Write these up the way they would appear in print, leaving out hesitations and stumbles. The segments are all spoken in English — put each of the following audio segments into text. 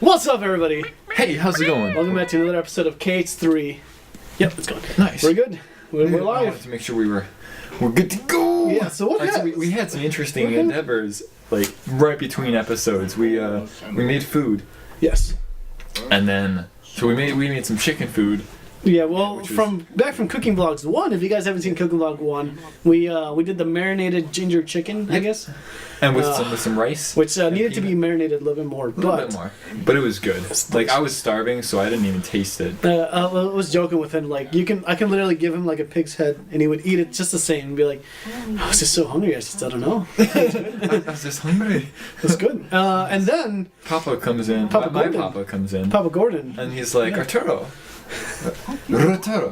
What's up, everybody? Hey, how's it going? Welcome back to another episode of KH3. Yep, it's going. Nice. We're good. We're I live. wanted to make sure we're good to go. Yeah. So what happened? We had some interesting endeavors, like right between episodes. We made food, Yes. and then we made some chicken food. Yeah. Well, Which was- back from Cooking Vlogs 1. If you guys haven't seen Cooking Vlog 1, we did the marinated ginger chicken, I guess, And with some rice, which needed to peanut. be marinated a little bit more. A little bit more, but it was good. Like I was starving, so I didn't even taste it. I was joking with him, like I can literally give him like a pig's head, and he would eat it just the same, and be like, "I was just so hungry, I don't know." I was just hungry. It's good. And then Papa comes in. Papa my Gordon. Papa comes in, Papa Gordon. and he's like, Yeah. Arturo. Arturo.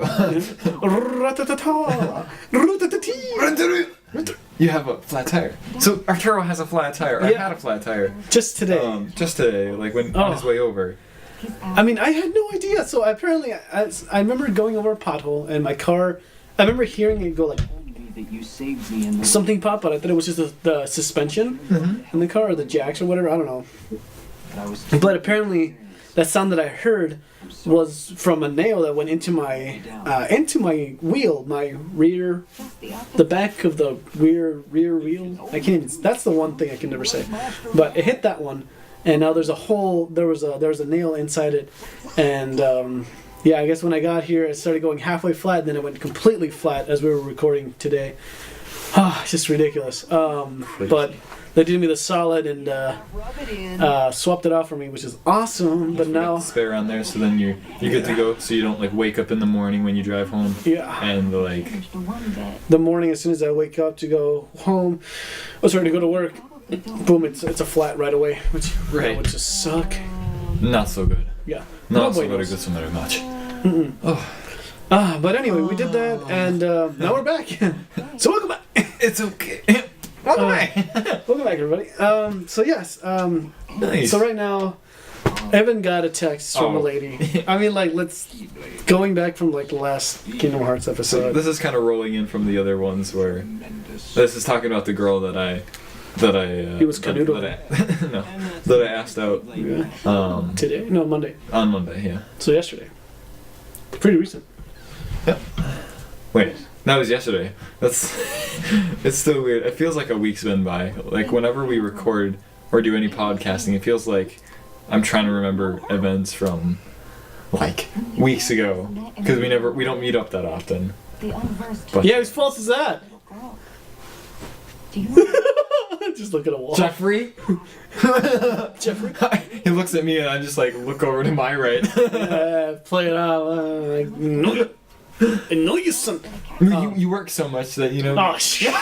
Ratatata. Ratatati. You have a flat tire. So Arturo has a flat tire. I Yeah. had a flat tire. Just today. Just today, like when on his way over. I mean, I had no idea. So apparently, I remember going over a pothole, and my car. I remember hearing it go like something pop, but I thought it was just the suspension in the car or the jacks or whatever. I don't know. But apparently, that sound that I heard was from a nail that went into my wheel, my rear, the back of the rear wheel. I can't even. That's the one thing I can never say. But it hit that one, and now there's a hole. There was a nail inside it, and yeah, I guess when I got here, it started going halfway flat, then it went completely flat as we were recording today. It's just ridiculous. But they did me the solid and swapped it off for me, which is awesome. But now, Spare on there, so then you're good to go. So you don't like wake up in the morning when you drive home. yeah, And like the morning as soon as I wake up to go home, I was ready to go to work. Boom! It's a flat right away, which Right. would just suck. not so good. Yeah, Not so Nobody good. knows. Good so very much. But anyway, we did that, and now we're back. So welcome back. It's okay. Welcome back. Welcome back, everybody. So yes, Nice. so right now, Evan got a text from a Oh. lady. I mean, like, going back from like the last Kingdom Hearts So episode. this is kind of rolling in from the other ones where this is talking about the girl that I He was canoodling. that I asked out Yeah. Today? No, Monday. on Monday. Yeah. So yesterday. Pretty recent. Wait, that was yesterday. That's it's still weird. It feels like a week's been by. Like whenever we record or do any podcasting, it feels like I'm trying to remember events from like weeks ago because we don't meet up that often. But Yeah, whose fault is that? Just look at a wall. Jeffrey, Jeffrey? he looks at me and I just like look over to my right. Play it out. Like, no. I know you son. You work so much that you know Oh, shit.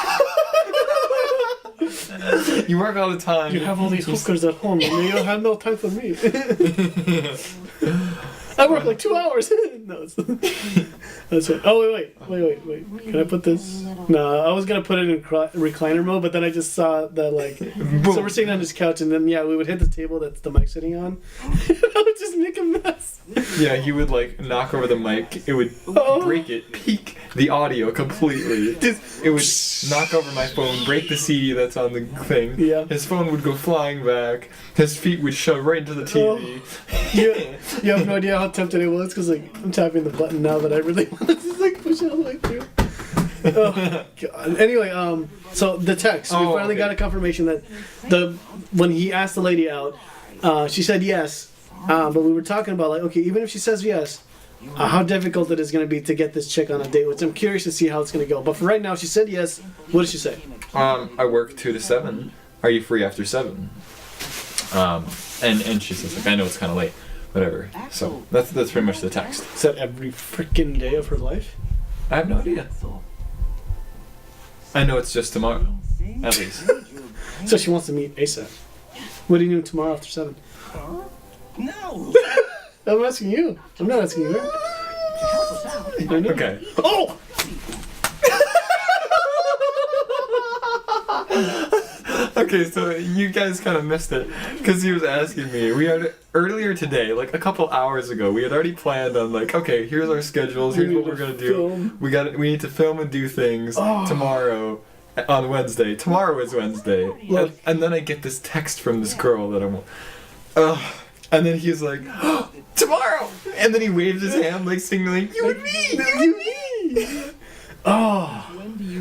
you work all the time. You have all these hookers at home, and you don't have no time for me. I work like 2 hours. No, that's right. Oh, wait. Can I put this? No, I was going to put it in recliner mode, but then I just saw that, like, so we're sitting on this couch, and then, yeah, we would hit the table that's the mic sitting on. I would just make a mess. Yeah, he would like knock over the mic. It would break it, peak the audio completely. It would knock over my phone, break the CD that's on the thing. Yeah. His phone would go flying back. His feet would shove right into the TV. You have no idea how tempted it was, because, like, I'm tapping the button now that I really want to just, like, push it, like, through. Oh, God. Anyway, so the text, we finally got a confirmation that when he asked the lady out, she said yes, but we were talking about, like, okay, even if she says yes, how difficult it is going to be to get this chick on a date, which I'm curious to see how it's going to go. But for right now, she said yes. What did she say? I work 2 to 7. Are you free after 7? And she says like, I know it's kind of late, whatever. So that's pretty much the text. Is that every freaking day of her life? I have no idea. I know it's just tomorrow, at least. So she wants to meet ASAP. What are you doing tomorrow after 7? No! I'm asking you. I'm not asking you. I know. Okay. Oh! Okay, so you guys kind of missed it because he was asking me. We had earlier today, like a couple hours ago, we had already planned on like, okay, here's our schedules. Here's what we're gonna do. We need to film and do things tomorrow on Wednesday. Tomorrow is Wednesday, Look. and then I get this text from this girl that I'm. And then he's like, oh, tomorrow! And then he waves his hand like signaling, you and me! You and me! Oh.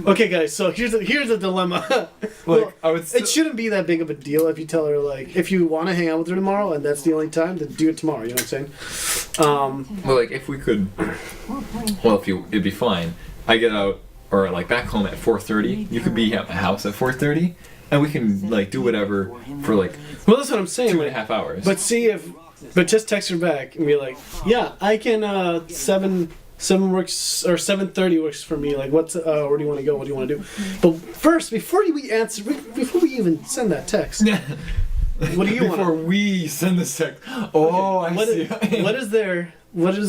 Okay, guys. So here's a dilemma. Well, I would it shouldn't be that big of a deal if you tell her like if you want to hang out with her tomorrow and that's the only time, then do it tomorrow. You know what I'm saying? Well, like if we could, it'd be fine. I get out or like back home at 4:30. You could be at my house at 4:30, and we can like do whatever for like. Well, that's what I'm saying. 2.5 hours. But just text her back and be like, yeah, I can 7 works or 7:30 works for me. Like, where do you want to go? What do you want to do? But first, before we even send that text, what do you want? Before we send this text. Oh, I see. What is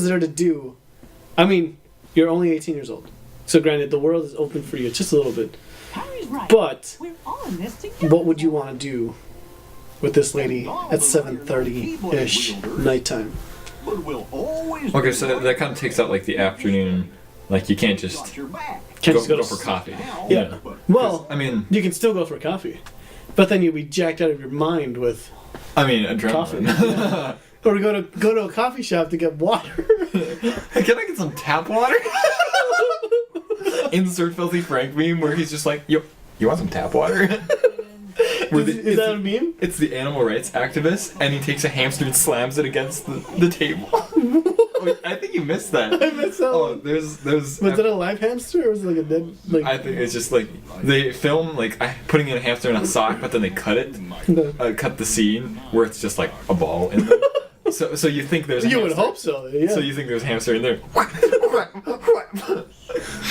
there to do? I mean, you're only 18 years old, so granted, the world is open for you just a little bit. But what would you want to do with this lady at 7:30 ish nighttime? Okay, so that kind of takes out like the afternoon. Like you can't just go for coffee. Yeah. Well, I mean, you can still go for coffee, but then you'll be jacked out of your mind with. I mean, adrenaline. Coffee. Yeah. Or go to a coffee shop to get water. Hey, can I get some tap water? Insert Filthy Frank meme where he's just like, yo, you want some tap water? Is that a meme? It's the animal rights activist, and he takes a hamster and slams it against the table. Wait, I think you missed that. I missed that. Oh, there's. Was it a live hamster or was it like a dead? Like... I think it's just like they film like putting in a hamster in a sock, but then they cut it, cut the scene where it's just like a ball. So you think there's. You would hope so. Yeah. So you think there's a hamster in there.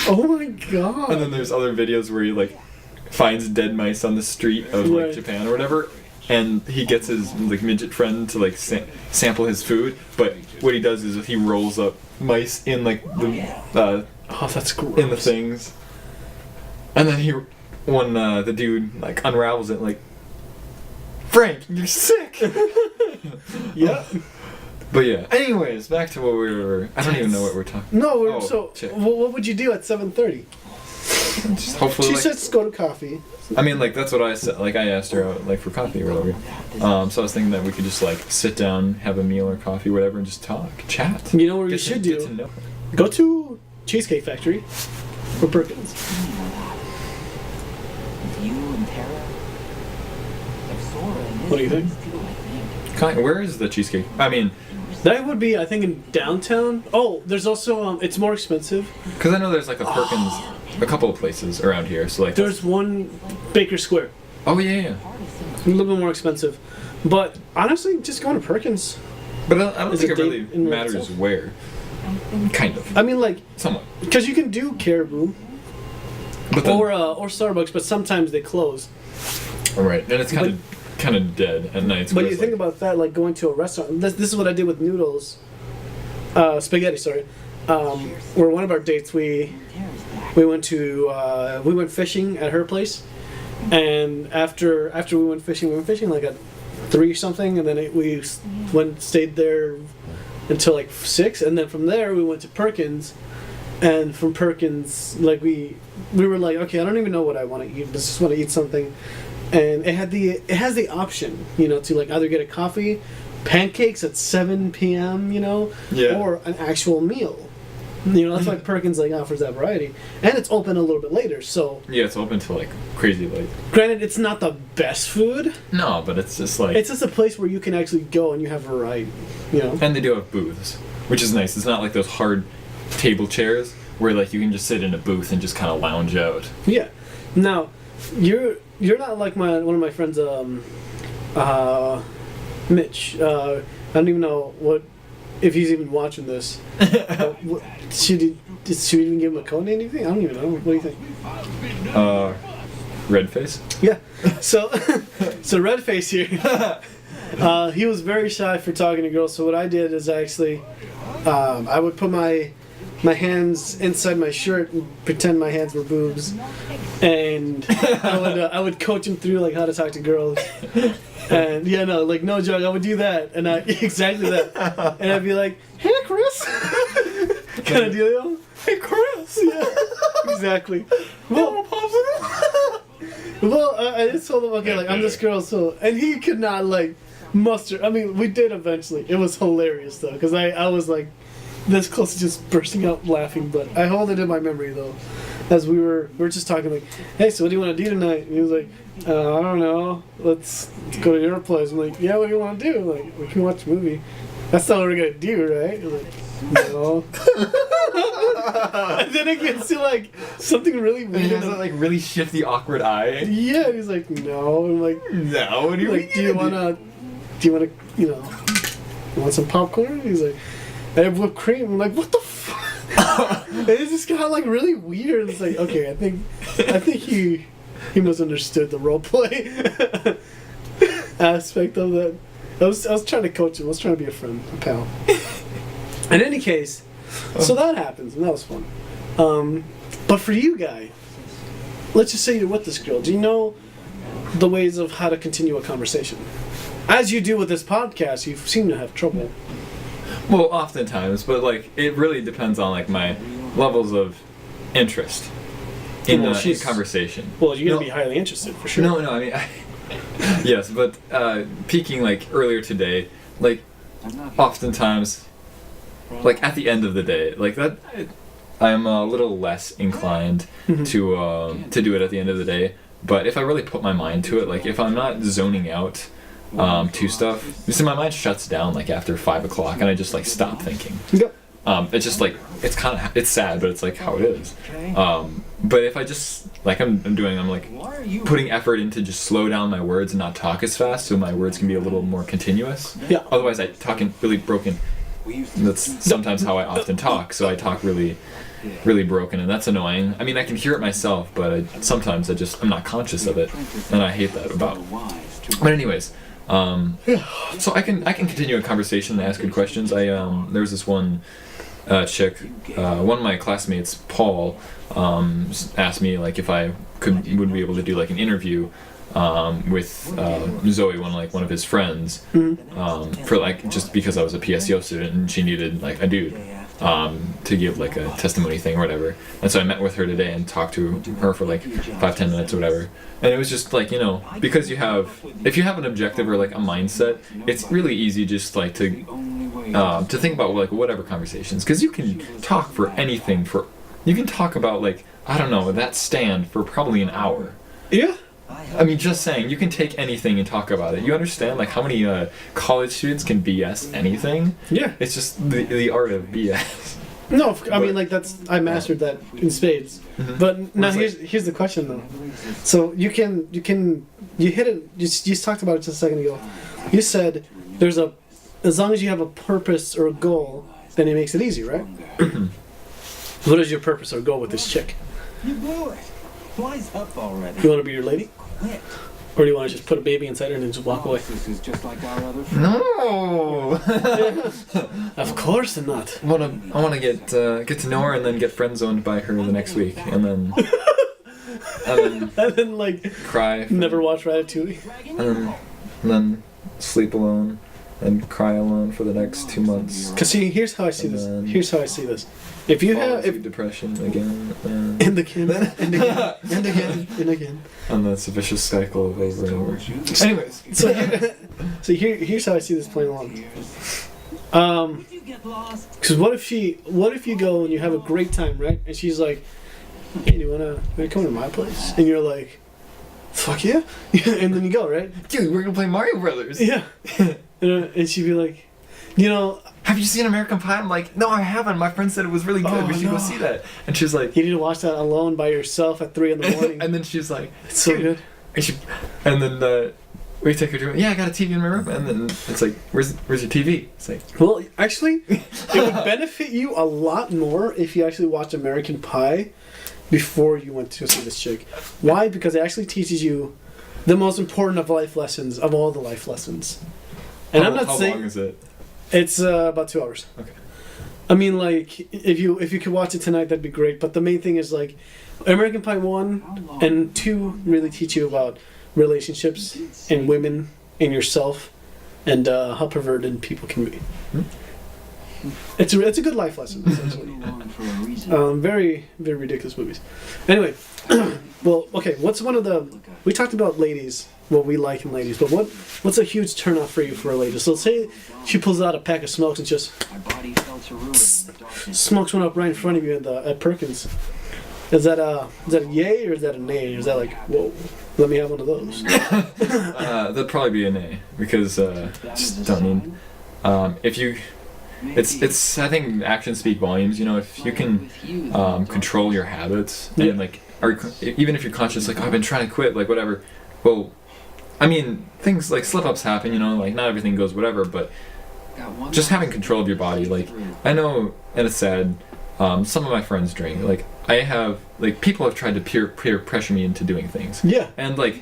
Oh my god. And then there's other videos where he like finds dead mice on the street of like Japan or whatever, and he gets his like midget friend to like sample his food, but what he does is he rolls up mice in like the oh, that's gross. in the things, and then when the dude like unravels it like, Frank, you're sick. Yeah. But yeah. Anyways, back to what we were. I don't even know what we're talking. No, what would you do at 7:30? Just hopefully. She like, says go to coffee. I mean, like that's what I said. Like I asked her out, like for coffee or whatever. So I was thinking that we could just like sit down, have a meal or coffee, whatever, and just talk, chat. You know what you should do? Get to know. Go to Cheesecake Factory or Perkins. What do you think? Where is the cheesecake? I mean, that would be, I think, in downtown. Oh, there's also it's more expensive. Because I know there's like a Perkins, a couple of places around here. So like there's one Baker Square. Oh yeah. A little bit more expensive, but honestly, just going to Perkins. But I don't think it really matters where. Kind of. I mean, like somewhat. Because you can do Caribou. But then, or Starbucks, but sometimes they close. All right, and it's kind of dead at night. But you think about that, like going to a restaurant. This is what I did with noodles, spaghetti. Sorry, where one of our dates we went fishing at her place, and after we went fishing like at 3 or something, and then we stayed there until like 6, and then from there we went to Perkins, and from Perkins like we were like, okay, I don't even know what I want to eat. I just want to eat something. And it has the option, to like either get a coffee, pancakes at 7 p.m., or an actual meal. That's why Perkins like offers that variety, and it's open a little bit later. So yeah, it's open till like crazy late. Granted, it's not the best food. No, but it's just like it's just a place where you can actually go and you have variety. And they do have booths, which is nice. It's not like those hard table chairs where like you can just sit in a booth and just kind of lounge out. Yeah. Now, You're not like one of my friends, Mitch. I don't even know if he's even watching this. Should we even give him a code name? Anything? I don't even know. What do you think? Redface? Yeah. So Redface here. He was very shy for talking to girls. So what I did is actually, I would put my hands inside my shirt and pretend my hands were boobs, and I would coach him through like how to talk to girls. And no joke, I would do that, and exactly that, and I'd be like, "Hey, Chris," kind of deal. Hey, Chris. Yeah, exactly. Well, I just told him, okay, like I'm this girl, so, and he could not like. muster. I mean, we did eventually. It was hilarious though, because I was like this close to just bursting out laughing. But I hold it in my memory though, as we were just talking like, hey, so what do you want to do tonight? And he was like, I don't know. Let's go to your place. I'm like, yeah, what do you want to do? Like, we can watch a movie. That's not what we're gonna do, right? He's like, no. And then it gets to like something really And weird. he has that like really shifty, awkward eye. Yeah, and he's like, no. I'm like, No, what do you like, mean? do you wanna, you want some popcorn? He's like, I have whipped cream. I'm like, what the fuck? And it just got like really weird. It's like, okay, I think he misunderstood the role play aspect of that. I was trying to coach him. I was trying to be a friend, a pal. In any case, so that happens, and that was fun. But for you, Guy, let's just say you're with this girl. Do you know the ways of how to continue a conversation? As you do with this podcast, you seem to have trouble. Well, oftentimes, but like it really depends on like my levels of interest in Well, in conversation. Well, you're gonna No. be highly interested for sure. No, I mean, yes, but peaking like earlier today, like oftentimes, like at the end of the day, like that, I'm a little less inclined to do it at the end of the day. But if I really put my mind to it, like if I'm not zoning out to stuff, you see, my mind shuts down like after 5 o'clock, and I just like stop thinking. Yep. It's just like it's sad, but it's like how it is. But if I just like I'm like putting effort into just slow down my words and not talk as fast, so my words can be a little more continuous. Yeah. Otherwise, I talk in really broken. That's sometimes how I often talk. So I talk really broken, and that's annoying. I mean, I can hear it myself, but sometimes I'm not conscious of it, and I hate that about. But anyways. So I can continue a conversation and ask good questions. There was this one chick, one of my classmates, Paul, asked me like if I would be able to do like an interview with Zoe, one of his friends, for like just because I was a PSEO student and she needed like a dude to give like a testimony thing or whatever. And so I met with her today and talked to her for like 5-10 minutes or whatever. And it was just like, because if you have an objective or like a mindset, it's really easy just like to think about like whatever conversations, because you can talk for anything. You can talk about like, I don't know, that stand for probably an hour. Yeah. I mean, just saying, you can take anything and talk about it. You understand like how many college students can BS anything? Yeah. It's just the art of BS. No, I mean like I mastered that in spades. But now It's here's the question though. So you hit it. You just talked about it just a second ago. You said as long as you have a purpose or a goal, then it makes it easy, right? What is your purpose or goal with this chick? You blew it. Wise up already. You want to be your lady, Quit. or do you want to just put a baby inside her and then just walk away? This is just like our other friend. No. Of course not. I want to get to know her and then get friend zoned by her the next week, and then And then like cry. never watch Ratatouille. And then sleep alone and cry alone for the next 2 months. Cause see, here's how I see this. And then- Here's how I see this. If you have depression again, and and again and again and again and again. and that's a vicious cycle of over and over. Anyways, So here's how I see this playing along. Did you get lost? Because what if you go and you have a great time, right? And she's like, hey, do you wanna come to my place? And you're like, fuck yeah. And then you go, right? dude, we're gonna play Mario Brothers. Yeah. And she'd be like, Have you seen American Pie? I'm like, no, I haven't. My friend said it was really good. Oh, we should go no. see that. And she's like, you need to watch that alone by yourself at 3 a.m. and then she's like, It's so good. and then we take her to, yeah, I got a TV in my room. And then it's like, where's your TV? It's like, Well, actually, it would benefit you a lot more if you actually watched American Pie before you went to see this chick. Why? Because it actually teaches you the most important of life lessons, of all the life lessons. And I'm not how saying long is it? it's about 2 hours. Okay. I mean, like, if you could watch it tonight, that'd be great. But the main thing is like, American Pie 1 and 2 really teach you about relationships and women and yourself, and how perverted people can be. It's a good life lesson, essentially. Very, very ridiculous movies. Anyway, well, okay. What's one of the? We talked about ladies what we like in ladies, but what's a huge turnoff for you for a lady? So say she pulls out a pack of smokes and just My body felt to ruin in the darkness. smokes one up right in front of you at Perkins. Is that a yay or is that a nay? Or is that like, whoa, let me have one of those? That'd probably be an A because just don't need. If you, it's I think actions speak volumes. You know, if you can control your habits and like, or even if you're conscious, like, oh, I've been trying to quit, like whatever. Well, I mean, things like slip-ups happen. You know, like not everything goes whatever, but just having control of your body. Like I know, and it's sad. Some of my friends drink. Like I have, like people have tried to peer pressure me into doing things. Yeah. And like,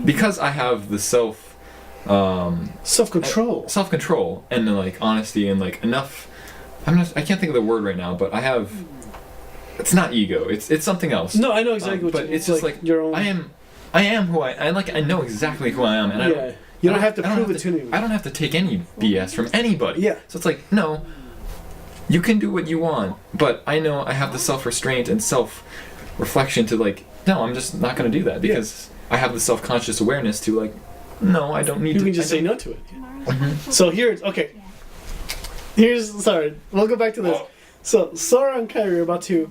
because I have the self-control and like honesty and like enough. I can't think of the word right now, but I have. It's not ego. It's something else. No, I know exactly what. But it's just like your own. I am who I like. I know exactly who I am, and you don't have to prove it to me. I don't have to take any BS from anybody. Yeah. So it's like, no, you can do what you want, but I know I have the self-restraint and self-reflection to like, no, I'm just not going to do that because I have the self-conscious awareness to like, no, I don't need to. You can just say no to it. Mm-hmm. So sorry, we'll go back to this. So Sora and Kyrie are about to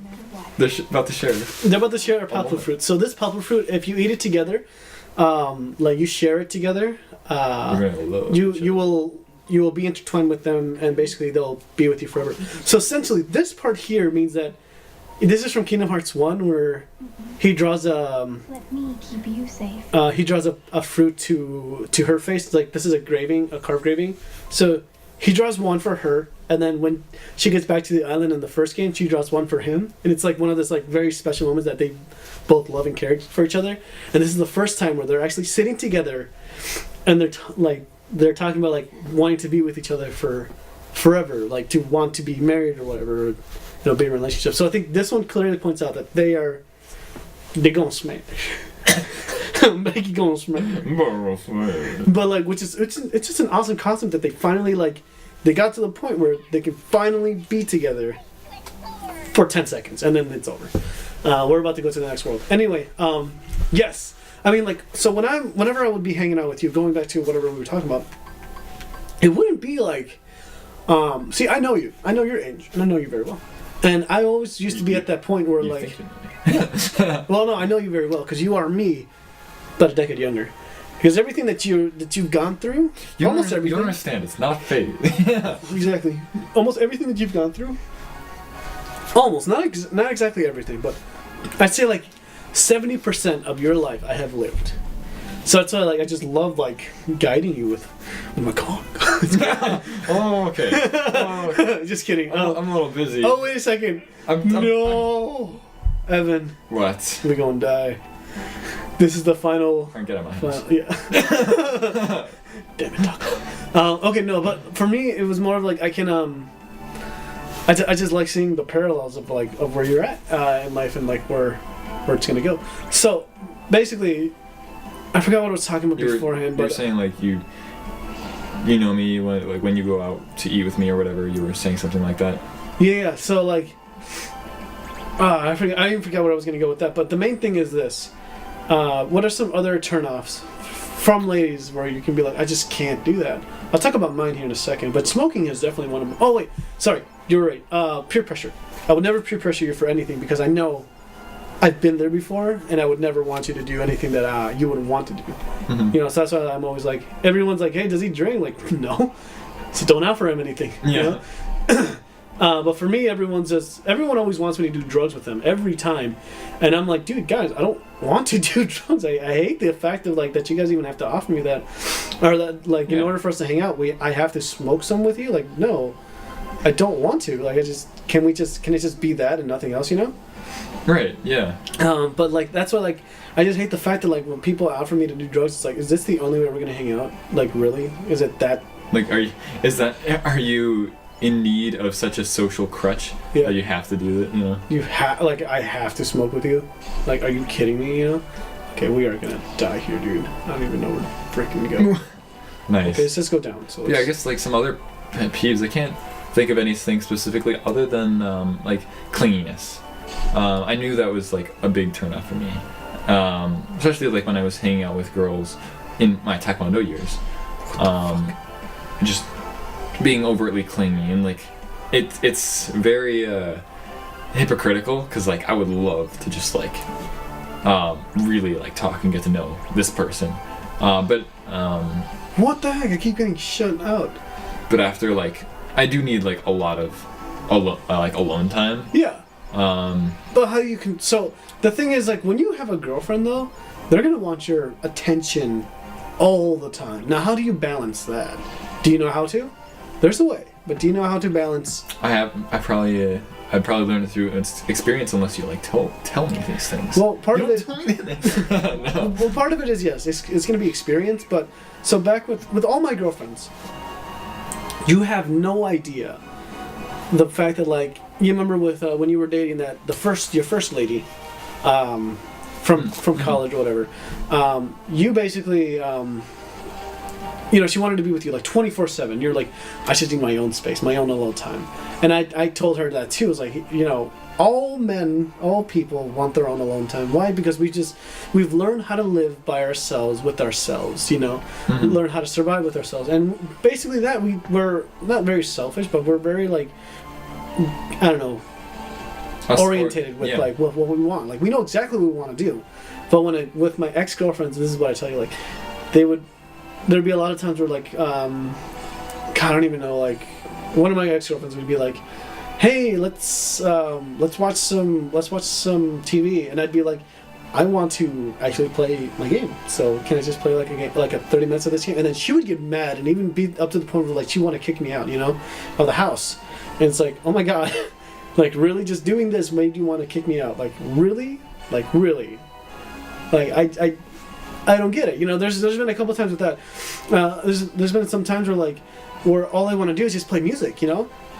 about to share. They're about to share a palpable fruit. So this palpable fruit, if you eat it together, like you share it together, you will be intertwined with them, and basically they'll be with you forever. So essentially, this part here means that this is from Kingdom Hearts 1, where he draws Let me keep you safe. he draws a fruit to her face. Like this is a carved graving. So he draws one for her, and then when she gets back to the island in the first game, she draws one for him, and it's like one of those like very special moments that they both love and care for each other. And this is the first time where they're actually sitting together, and they're talking about like wanting to be with each other for forever, like to want to be married or whatever, or, be in a relationship. So I think this one clearly points out that they're gonna smash. Becky gonna smash. But like, it's just an awesome concept that they finally they got to the point where they can finally be together for 10 seconds and then it's over. We're about to go to the next world. Anyway, yes. I mean, like, so whenever I would be hanging out with you, going back to whatever we were talking about, it wouldn't be like, see, I know you. I know your age, and I know you very well. And I always used to be at that point where, like, well, no, I know you very well, because you are me, but a decade younger. Because everything that you've gone through, almost everything. You don't understand, it's not fate. Exactly. Almost everything that you've gone through, almost, not exactly everything, but I'd say, like, 70% of your life I have lived. So that's why, like, I just love, like, guiding you with my cock. Oh, okay. Just kidding. I'm a little busy. Oh, wait a second. No. Evan. What? We're gonna die. This is the final. Get out of my house. Yeah. Damn it, Taco. Okay, no, but for me, it was more of like I can I just like seeing the parallels of where you're at in life and like where it's gonna go. So basically, I forgot what I was talking about beforehand. You were but saying like you know me when you go out to eat with me or whatever. You were saying something like that. Yeah. So like, I even forgot what I was gonna go with that. But the main thing is this. What are some other turnoffs from ladies where you can be like, I just can't do that? I'll talk about mine here in a second, but smoking is definitely one of them. Oh wait, sorry, you're right. Peer pressure. I would never peer pressure you for anything because I know I've been there before, and I would never want you to do anything that you wouldn't want to do. Mm-hmm. You know, so that's why I'm always like, everyone's like, hey, does he drink? Like, no. So don't offer him anything. Yeah. You know? But for me, everyone always wants me to do drugs with them every time, and I'm like, dude, guys, I don't want to do drugs. I hate the fact of like that you guys even have to offer me that, or that like in order for us to hang out, I have to smoke some with you. Like, no, I don't want to. Like, can it just be that and nothing else? You know? Right. Yeah. But like that's why like I just hate the fact that like when people offer me to do drugs, it's like, is this the only way we're gonna hang out? Like, really? Is it that? Like, are you in need of such a social crutch that you have to do it, you know? I have to smoke with you? Like, are you kidding me, you know? Okay, we are gonna die here, dude. I don't even know where to freaking go. Nice. Okay, so let's go down. So I guess like some other pet peeves, I can't think of anything specifically other than like clinginess. I knew that was like a big turnoff for me. Especially like when I was hanging out with girls in my Taekwondo years. Just being overtly clingy and like it's very hypocritical because like I would love to just like really like talk and get to know this person, but What the heck? I keep getting shut out. but after like I do need like a lot of alone time. Yeah. Um, But how you can... So, the thing is, like, when you have a girlfriend, though, they're going to want your attention all the time. Now, how do you balance that? Do you know how to? There's a way. But do you know how to balance... I'd probably learn it through experience unless you like tell me these things. Well, part You of it... don't tell me this. No. Well, part of it is, yes, it's going to be experience, but... So, back with all my girlfriends, you have no idea the fact that, like, you remember with when you were dating your first lady, from college or whatever, you basically, she wanted to be with you like 24/7. You're like, I should need my own space, my own alone time, and I told her that too. It was like, all men, all people want their own alone time. Why? Because we've learned how to live by ourselves with ourselves. Mm-hmm. Learn how to survive with ourselves, and basically that we're not very selfish, but we're very like, I don't know, orientated with like what we want. Like we know exactly what we want to do, but with my ex-girlfriends, this is what I tell you. Like there'd be a lot of times where like, God, I don't even know. Like one of my ex-girlfriends would be like, hey, let's watch some TV, and I'd be like, I want to actually play my game, so can I just play like a game, like a 30 minutes of this game? And then she would get mad and even be up to the point where like she want to kick me out, of the house. And it's like, oh my God, like really, just doing this made you want to kick me out? Like really, like I don't get it. There's been a couple of times with that. There's been some times where all I want to do is just play music,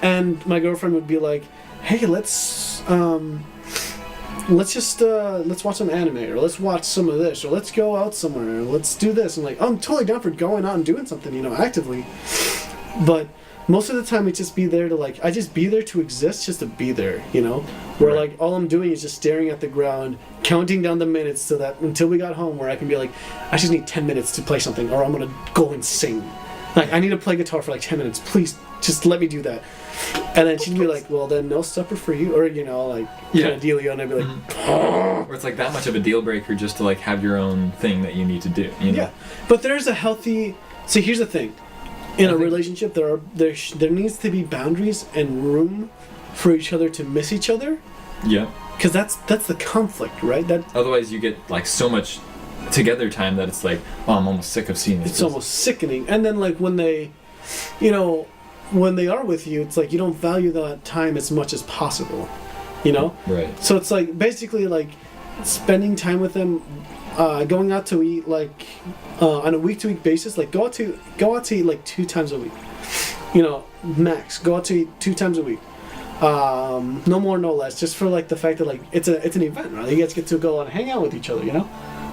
and my girlfriend would be like, hey, let's watch some anime, or let's watch some of this, or let's go out somewhere, or let's do this. And like, I'm totally down for going out and doing something, actively. But most of the time, it's just be there to I just be there to exist, just to be there, Where Right. like all I'm doing is just staring at the ground, counting down the minutes so that until we got home, where I can be like, I just need 10 minutes to play something, or I'm gonna go and sing. Like I need to play guitar for like 10 minutes, please, just let me do that. And then she'd be like, well, then no supper for you, or kind of dealio, and I'd be like, Or it's like that much of a deal breaker just to like have your own thing that you need to do. Yeah, but there's a healthy. See, here's the thing. In a relationship, there needs to be boundaries and room for each other to miss each other. Yeah. Because that's the conflict, right? Otherwise, you get like so much together time that it's like, oh, I'm almost sick of seeing this. It's almost sickening. And then like when they are with you, it's like you don't value that time as much as possible, Right. So it's like basically like spending time with them, going out to eat like on a week-to-week basis. Like go out to eat like 2 times a week, max. Go out to eat 2 times a week, no more, no less. Just for like the fact that like it's an event, right? You guys get to go and hang out with each other,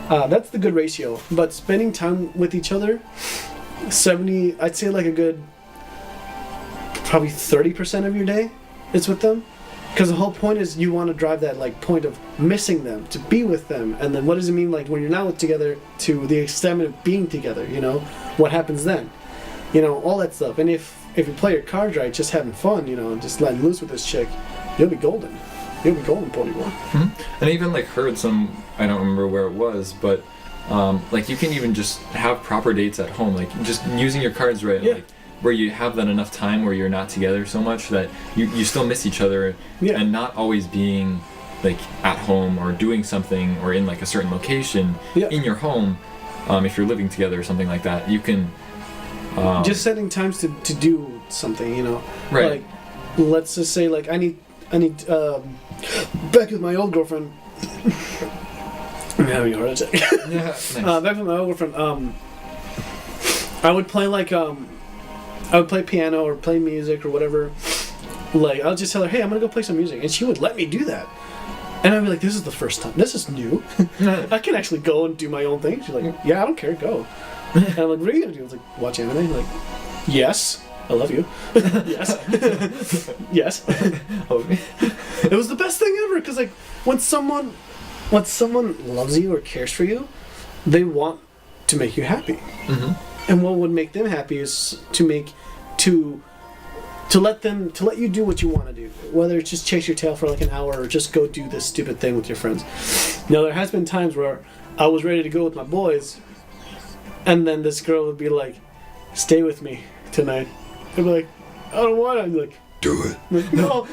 That's the good ratio. But spending time with each other, 70, I'd say like a good probably 30% of your day is with them. Because the whole point is you want to drive that like point of missing them, to be with them. And then what does it mean like when you're not together, to the extent of being together, What happens then? All that stuff. And if you play your cards right, just having fun, just letting loose with this chick, you'll be golden. You'll be golden, Pony Boy. Mm-hmm. And I even like heard I don't remember where it was, but like you can even just have proper dates at home, like just using your cards right, Yeah. like where you have that enough time where you're not together so much that you still miss each other, and not always being like at home or doing something or in like a certain location in your home. If you're living together or something like that, you can just setting times to do something, Right. Like let's just say like I need back with my old girlfriend. I'm having a heart attack. Yeah. Nice. Back with my old girlfriend, I would play like I would play piano or play music or whatever. Like I'll just tell her, hey, I'm gonna go play some music, and she would let me do that. And I'd be like, this is the first time. This is new. I can actually go and do my own thing. She's like, yeah, I don't care, go. And I'm like, what are you gonna do? I was like, watch anime. I'm like, yes, I love you. Yes. Yes. It was the best thing ever, because like when someone loves you or cares for you, they want to make you happy. Mm-hmm. And what would make them happy is to let you do what you want to do, whether it's just chase your tail for like an hour or just go do this stupid thing with your friends. Now there has been times where I was ready to go with my boys, and then this girl would be like, "Stay with me tonight." I'd be like, "I don't want to." I'd be like, Do it. I'm like, "No."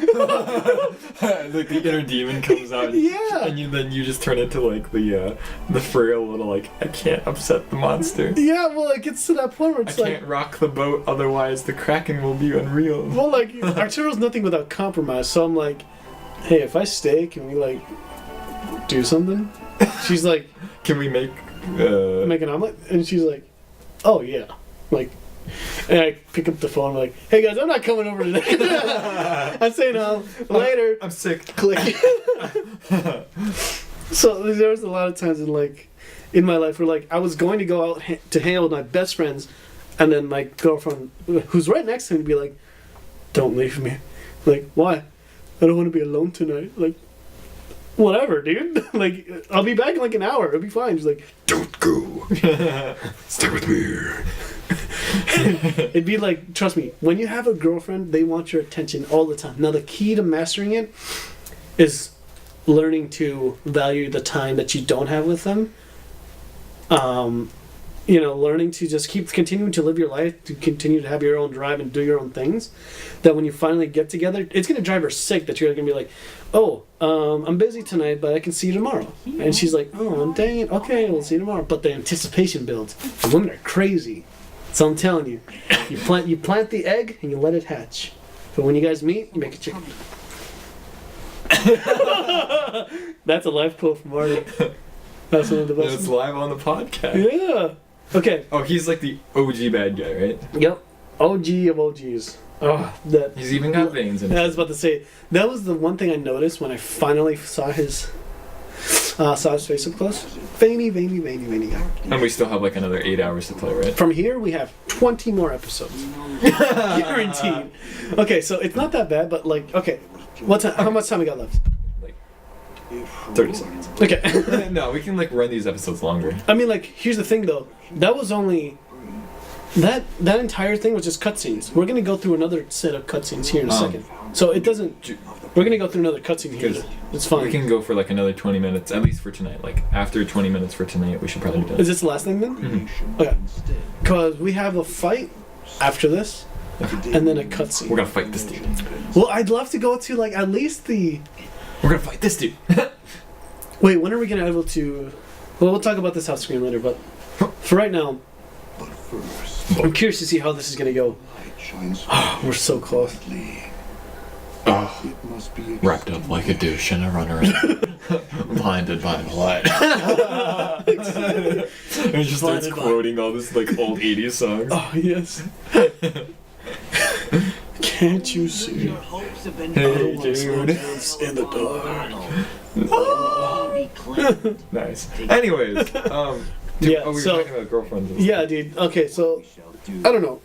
Like the inner demon comes out. Yeah. And you just turn into like the frail little like, I can't upset the monster. Yeah, well, it gets to that point where I it's like, can't rock the boat, otherwise the Kraken will be unreal. well, like Arturo's nothing without compromise. So I'm like, "Hey, if I stay, can we like do something?" She's like, Can we make "Make an omelet," and she's like, "Oh yeah," like. And I pick up the phone, like, "Hey guys, I'm not coming over today." I'm saying later. I'm sick. Click. So there was a lot of times in my life where like I was going to go out to hang out with my best friends, and then my girlfriend, who's right next to me, would be like, "Don't leave me." Like, why? "I don't want to be alone tonight." Like, whatever, dude. Like, I'll be back in like an hour. It'll be fine. She's like, Don't go. Stay with me. it'd be like, trust me, when you have a girlfriend, they want your attention all the time. Now, the key to mastering it is learning to value the time that you don't have with them. Learning to just keep continuing to live your life, to continue to have your own drive and do your own things. That when you finally get together, it's going to drive her sick that you're going to be like, "Oh, I'm busy tonight, but I can see you tomorrow." And she's like, "Oh, dang it. Okay, we'll see you tomorrow." But the anticipation builds. The women are crazy. So I'm telling you, you plant the egg and you let it hatch. But when you guys meet, you make a chicken. That's a life quote from Marty. That's one of the best. It's live on the podcast. Yeah. Okay. Oh, he's like the OG bad guy, right? Yep. OG of OGs. Oh, that. He's even got veins in I it. was about to say that was the one thing I noticed when I finally saw his face up close. Veiny guy. And we still have like another 8 hours to play, right? From here, we have 20 more episodes. Guaranteed. Okay, so it's not that bad, but like, okay. How much time we got left? Like 30 seconds. Okay. No, we can like run these episodes longer. I mean, like, here's the thing though. That was only... That entire thing was just cutscenes. We're gonna go through another set of cutscenes here in a second. So it doesn't... We're gonna go through another cutscene here. It's fine. We can go for like another 20 minutes, at least for tonight. Like after 20 minutes for tonight, we should probably do Is it. this the last thing then? Mm-hmm. Okay. Because we have a fight after this, and then a cutscene. We're gonna fight this dude. Well, I'd love to go to like at least the... We're gonna fight this dude. Wait, when are we gonna be able to... Well, we'll talk about this off screen later, but for right now, I'm curious to see how this is gonna go. We're so close. Oh, wrapped up like a douche in a runner, blinded by the light. And he just starts Blinded by- quoting all this like old 80s songs. Oh, yes. Can't you see? Hey, What's dude. in the dark? Nice. Anyways, dude, Yeah, we were so- talking about girlfriends. And Yeah, dude. Okay, so I don't know.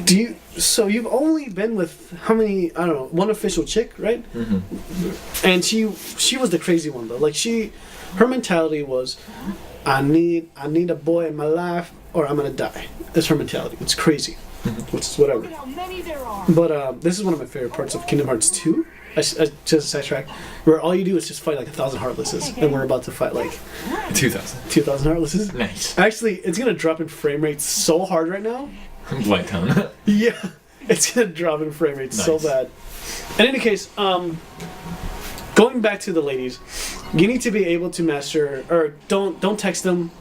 Do you? So you've only been with how many? I don't know. One official chick, right? Mm-hmm. And she was the crazy one though. Like her mentality was, I need a boy in my life or I'm gonna die. That's her mentality. It's crazy. Which is whatever. How many there are? But this is one of my favorite parts of Kingdom Hearts 2. I just a sidetrack, where all you do is just fight like 1,000 Heartlesses, and we're about to fight like 2000. 2,000 Heartlesses. Nice. Actually, it's gonna drop in frame rate so hard right now. Light town. Yeah, it's gonna drop in frame rate so Nice. bad. In any case, going back to the ladies, you need to be able to master, or don't text them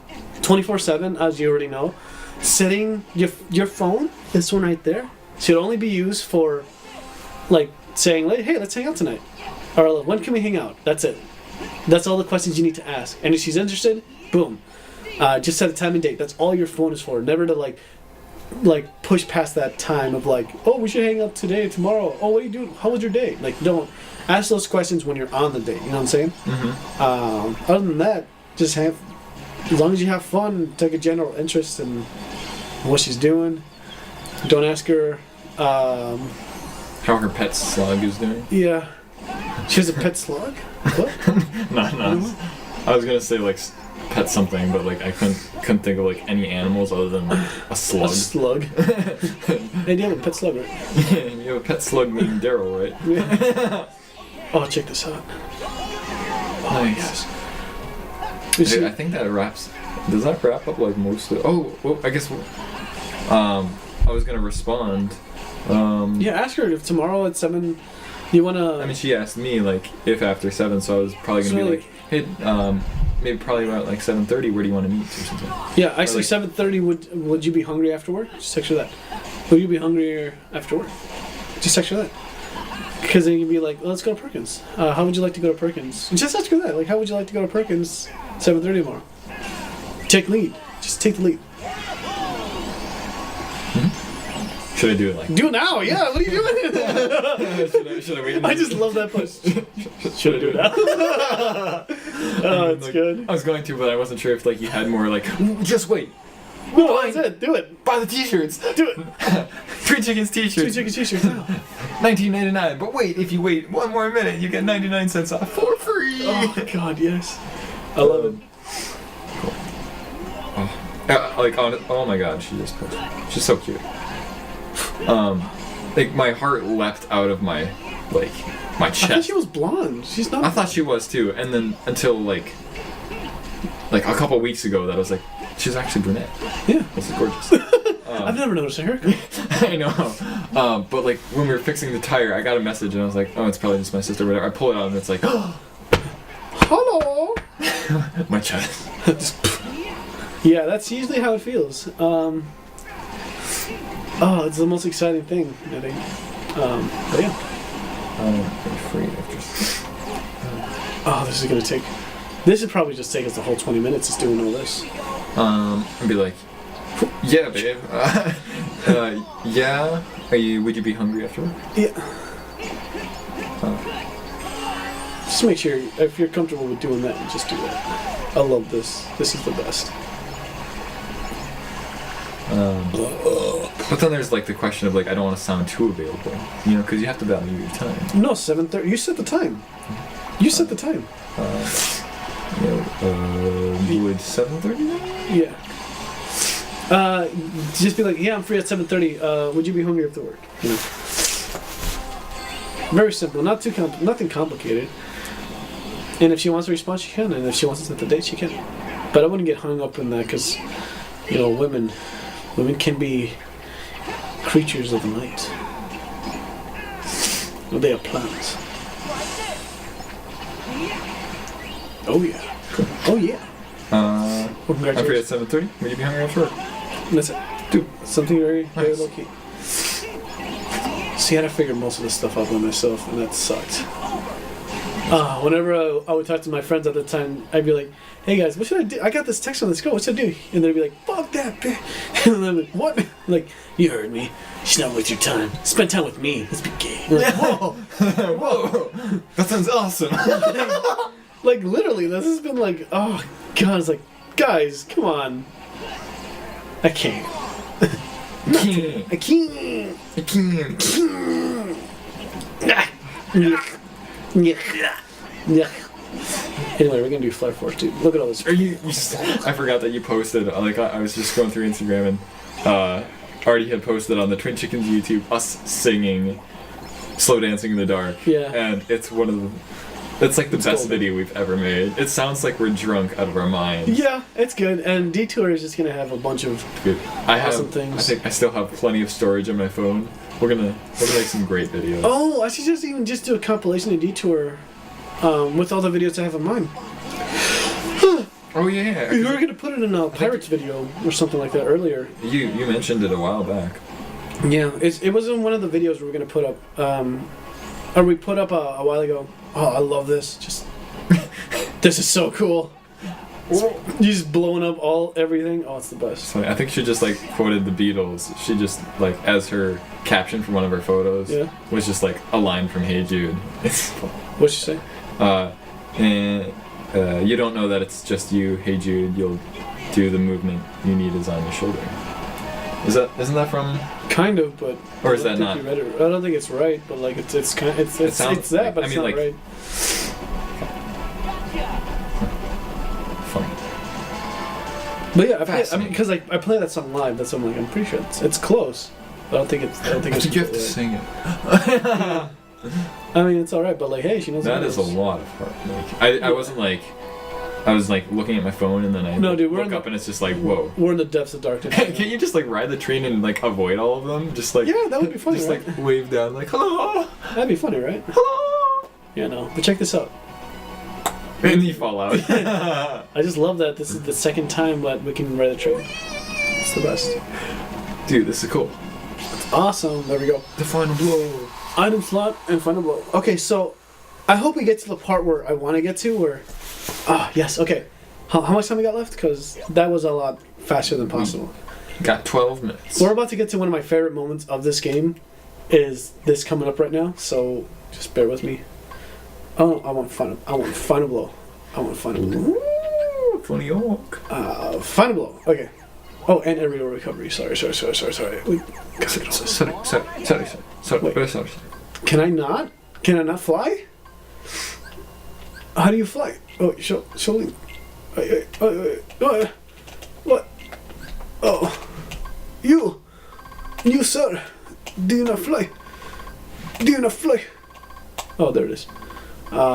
24/7, as you already know. Setting your phone, this one right there, should only be used for like saying, like, hey, let's hang out tonight, or when can we hang out? That's it. That's all the questions you need to ask. And if she's interested, boom, just set a time and date. That's all your phone is for. Never to like push past that time of like, oh, we should hang out today, tomorrow. Oh, what are you doing? How was your day? Like, don't ask those questions when you're on the date. You know what I'm saying? Mm-hmm. Other than that, just have, as long as you have fun, take a general interest in what she's doing. Don't ask her. How her pet slug is doing. Yeah, she has a pet slug. What? No. I was gonna say like pet something, but like I couldn't think of like any animals other than like a slug. A slug. Hey, do you have a pet slug, right? You have a pet slug named Daryl, right? Yeah. Oh, check this out. Oh, Nice. yes. I think that wraps. Does that wrap up like most of? Oh, well, I guess. I was gonna respond. Yeah, ask her if tomorrow at 7 you wanna. I mean, she asked me like if after 7, so I was probably gonna be like, hey, maybe probably about like 7:30. Where do you want to meet or something? Yeah, I or say like, 7:30. Would you be hungry after work? Just text her that. Would you be hungry after work? Just text her that. Because then you'd be like, let's go to Perkins. How would you like to go to Perkins? Just ask her that. Like, how would you like to go to Perkins 7:30 tomorrow? Take lead. Just take the lead. Should I do it like? Do it now. Yeah. What are you doing? should I wait? I just love that post. Should I do it now? Oh, it's like, good. I was going to, but I wasn't sure if like you had more like. Just wait. No, that's it. Do it. Buy the T-shirts. Do it. 3 Chickens T-shirts. 2 chicken t-shirts now. $19.99. But wait, if you wait one more minute, you get 99 cents off for free. Oh God, yes. I love it. Like oh my God, she just posted. She's so cute. Like my heart leapt out of my my I chest. thought she was blonde. She's not. I thought she was too, and then until like a couple weeks ago, that I was like, she's actually brunette. Yeah. This is gorgeous. I've never noticed a haircut. I know. But like when we were fixing the tire, I got a message and I was like, oh, it's probably just my sister. Or whatever. I pull it out and it's like, Hello. my chest. Yeah, that's usually how it feels. Oh, it's the most exciting thing, I think. But yeah. Free after. Oh, this is gonna take. This would probably just take us the whole 20 minutes just doing all this. And be like, yeah, babe. Yeah. Would you be hungry after work? Yeah. Just make sure if you're comfortable with doing that, just do that. I love this. This is the best. But then there's like the question of like I don't want to sound too available, you know, because you have to value your time. No, 7:30. You set the time. You set the time. You would 7:30? Yeah. Just be like, yeah, I'm free at 7:30. Would you be hungry after work? You know. Very simple. Not too nothing complicated. And if she wants to respond, she can. And if she wants to set the date, she can. But I wouldn't get hung up in that because, you know, women can be creatures of the night. Well, they are plants. Oh yeah. Oh yeah. Well, I'm free at congratulations. 7:30. Would you be hungry after work? That's it. Dude, something very Nice. low key. See, I had to figure most of this stuff out by myself, and that sucked. Whenever I would talk to my friends at the time, I'd be like, hey guys, what should I do? I got this text on this girl, what should I do? And they'd be like, fuck that bitch. And I'm like, what? Like, you heard me. She's not worth your time. Spend time with me. Let's be gay. We're like, whoa. Whoa! That sounds awesome. Like, literally, this has been like, oh god, it's like, guys, come on. I can't. I can't. I can't. Anyway, we're gonna do Flight Force, dude. Look at all this. I forgot that you posted. Like I was just going through Instagram and already had posted on the Twin Chickens YouTube us singing "Slow Dancing in the Dark." Yeah. And it's one of the. It's like the best golden. video we've ever made. It sounds like we're drunk out of our minds. Yeah, it's good. And Detour is just gonna have a bunch of Good. awesome things. I think I still have plenty of storage on my phone. We're gonna make some great videos. Oh, I should just do a compilation of Detour with all the videos I have of mine. Oh yeah. We were gonna put it in a Pirates video or something like that earlier. You mentioned it a while back. Yeah, it was in one of the videos we were gonna put up, or we put up a while ago. Oh, I love this. Just this is so cool. You just blowing up everything. Oh, it's the best. So I think she just like quoted the Beatles. She just like as her caption for one of her photos was just like a line from Hey Jude. What'd she say? And you don't know that it's just you, Hey Jude. You'll do the movement you need is on your shoulder. Isn't that from? Kind of, but Or is I that don't not? think you read it. I don't think it's right, but like it's kind it's It sounds it's that, like- but I it's mean, not like- right. Funny. But yeah, I Fascinating. because I play that song live. That's why I'm pretty sure it's close. I don't think it's. I think you have to sing it. I mean, it's all right, but like, hey, she knows. That is a lot of heart. Like, I wasn't like, I was like looking at my phone and then I No, dude, look up and it's just like, whoa. We're in the depths of darkness. Can't you just like ride the train and like avoid all of them? Just like Yeah, that would be funny, Just right? like wave down like hello, That'd be funny, right? hello, Yeah, no. But check this out. and you fall out. I just love that this is the second time that we can ride a train. It's the best. Dude, this is cool. Awesome. There we go. The final blow. Item slot and final blow. Okay, so I hope we get to the part where I want to get to. Where, yes. Okay. How much time we got left? Because that was a lot faster than possible. Got 12 minutes. We're about to get to one of my favorite moments of this game. Is this coming up right now? So just bear with me. Oh, I want final blow. I want final blow. Ooh, funny York. Final blow. Okay. Oh, and aerial recovery. Sorry. Wait, Sorry. Can I not? Can I not fly? How do you fly? Oh, show me. What? Oh, you, sir. Do you not fly? Oh, there it is.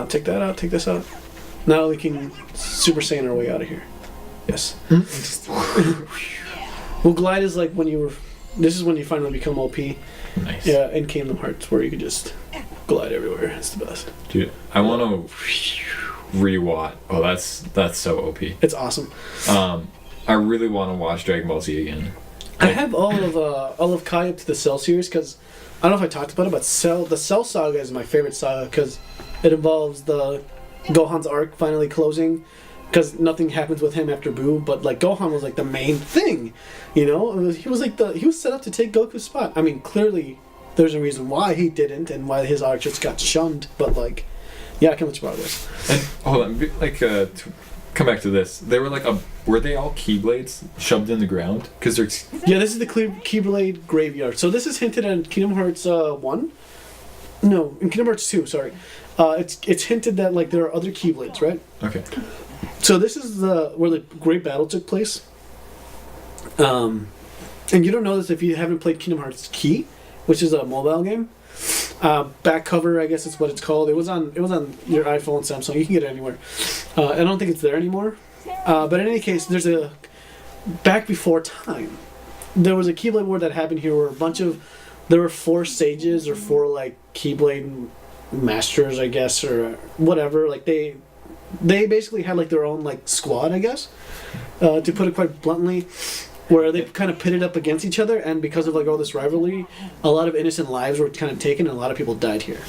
Take that out. Take this out. Now we can Super Saiyan our way out of here. Yes. Well, glide is like when you were. This is when you finally become OP. Nice. Yeah, in Kingdom Hearts, where you can just glide everywhere. It's the best. Dude, I want to rewatch. Oh, that's so OP. It's awesome. I really want to watch Dragon Ball Z again. I have all of Kai up to the Cell series because I don't know if I talked about it, but the Cell saga is my favorite saga because it involves the Gohan's arc finally closing. Because nothing happens with him after Boo, but like Gohan was like the main thing, you know. He was set up to take Goku's spot. I mean, clearly there's a reason why he didn't and why his arc just got shunned. But like, yeah, I can let you borrow this. And hold on, to come back to this. They were like were they all Keyblades shoved in the ground? Because they're Yeah, this is the Keyblade graveyard. So this is hinted in Kingdom Hearts 1. No, in Kingdom Hearts 2. Sorry, it's hinted that like there are other Keyblades, right? okay. So this is where the Great Battle took place. And you don't know this if you haven't played Kingdom Hearts Key, which is a mobile game. Back cover, I guess is what it's called. It was on your iPhone, Samsung. You can get it anywhere. I don't think it's there anymore. But in any case, there's a back before time. There was a Keyblade War that happened here where there were 4 sages or 4 like Keyblade masters, I guess, or whatever. Like they basically had like their own like squad, I guess, to put it quite bluntly, where they kind of pitted up against each other, and because of like all this rivalry, a lot of innocent lives were kind of taken, and a lot of people died here.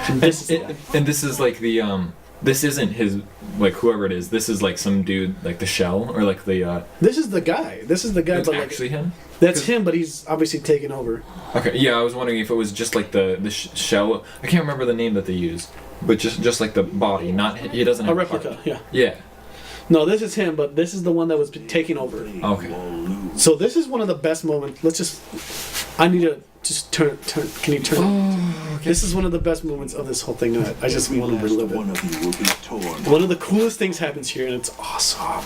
And this is like the this isn't his, like whoever it is. This is like some dude, like the Shell or like the. This is the guy. It's but like, actually him. That's him, but he's obviously taken over. Okay, yeah, I was wondering if it was just like the Shell. I can't remember the name that they used. But just like the body, not he doesn't have A replica, heart. yeah. Yeah. No, this is him, but this is the one that was taking over. Okay. So this is one of the best moments. I need to just turn. Can you turn? Oh, okay. This is one of the best moments of this whole thing. I just want to relive One it. of you will be torn, One of the coolest things happens here, and it's awesome.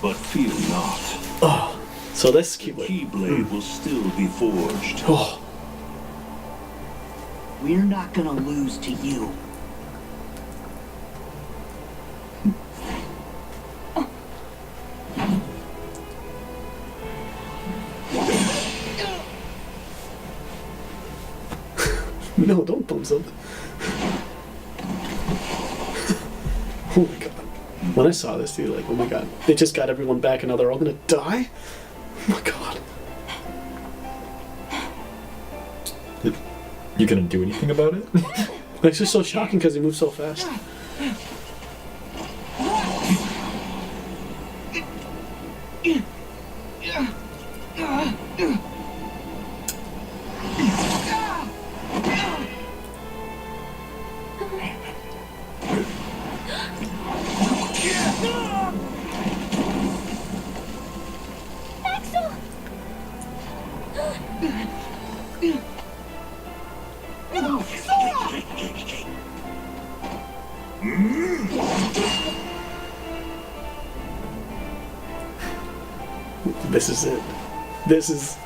but fear not. So this Keyblade. Keyblade will still be forged. Oh, We're not gonna lose to you. no, don't thumbs up. Oh my god. When I saw this, dude, like, oh my god. They just got everyone back and now they're all gonna die? Oh my god. You gonna do anything about it? It's just so shocking because he moves so fast. This is it. This is...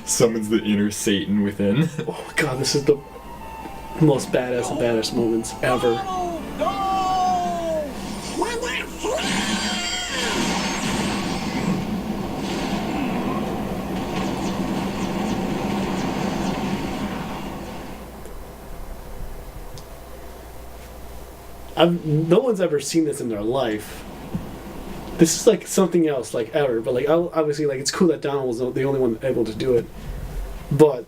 Summons the inner Satan within. Oh my god, this is the most badass of badass moments ever. No one's ever seen this in their life. This is like something else, like ever. But like obviously, like it's cool that Donald was the only one able to do it. But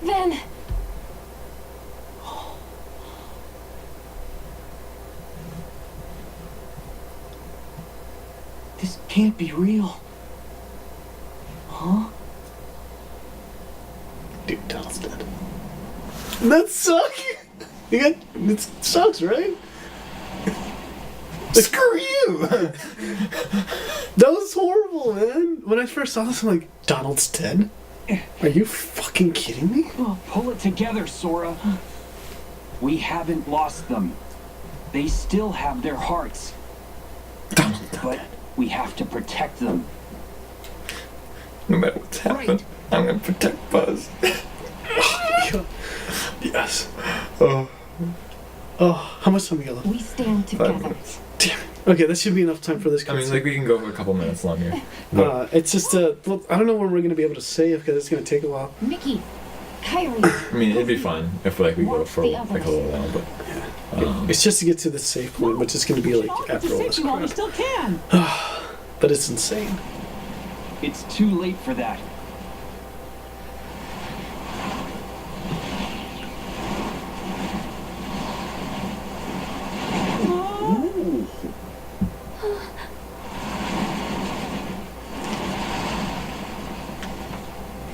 Then... This can't be real. Huh? dude, Donald's dead. That sucks. It sucks, right? Screw you! That was horrible, man. When I first saw this, I'm like, Donald's dead? Are you fucking kidding me? Pull it together, Sora. We haven't lost them. They still have their hearts. But we have to protect them. No matter what's happened, I'm gonna protect Buzz. Yes. Oh, How much time we got left? We stand 5 together. minutes. Damn it. Okay, that should be enough time for this. I mean, like, we can go a couple minutes longer. It's just well, I don't know when we're gonna be able to save because it's gonna take a while. Mickey, Kylie, I mean, it'd be fun if like we go for The like a others. little while, but It's just to get to the save point, which is gonna be like after all this crap. still can. But it's insane. It's too late for that.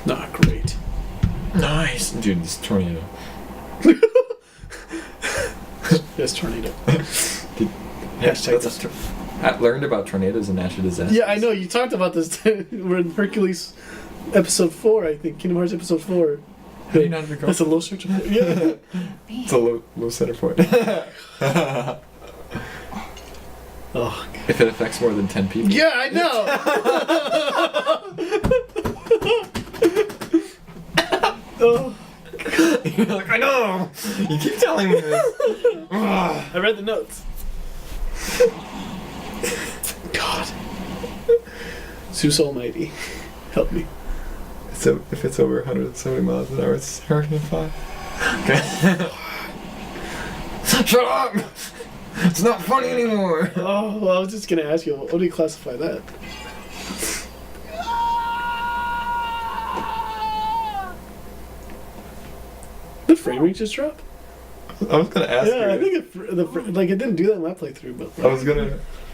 Not great. nice, dude. This tornado. Yes, tornado. Dude, Hashtag that's I learned about tornadoes and natural disasters. Yeah, I know. You talked about this. We're in Hercules episode 4, I think. Kingdom Hearts episode 4. How do you not even go? That's a low search. Yeah. It's a low center point. Oh. If it affects more than 10 people. Yeah, I know. Oh. You're like, I know. You keep telling me this. I read the notes. God. Zeus Almighty, help me. So if it's over 170 miles an hour, it's Hurricane 5. Okay. Shut up! It's not funny anymore. Oh, well, I was just gonna ask you, what do you classify that? The frame rate just dropped? I was gonna ask Yeah, I you. think like it didn't do that in my playthrough, but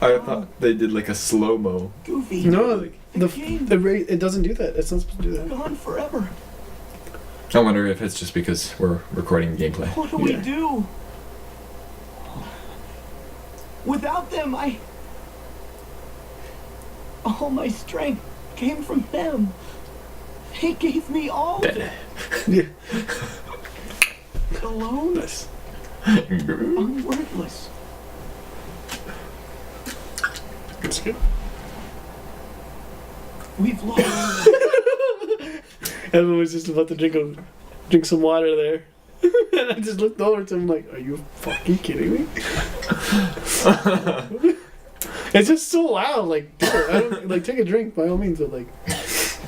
I thought they did like a slow-mo. Goofy. no, the rate it doesn't do that. It's not supposed to do that. Gone forever. I wonder if it's just because we're recording gameplay. What do we Yeah. do? Without them, all my strength came from them. They gave me all of it. Yeah. Alone, Nice. I'm worthless. That's good. We've lost. Everyone was just about to drink some water there. And I just looked over to him like, are you fucking kidding me? It's just so loud, like, dude, I don't, like, take a drink by all means, but like, it's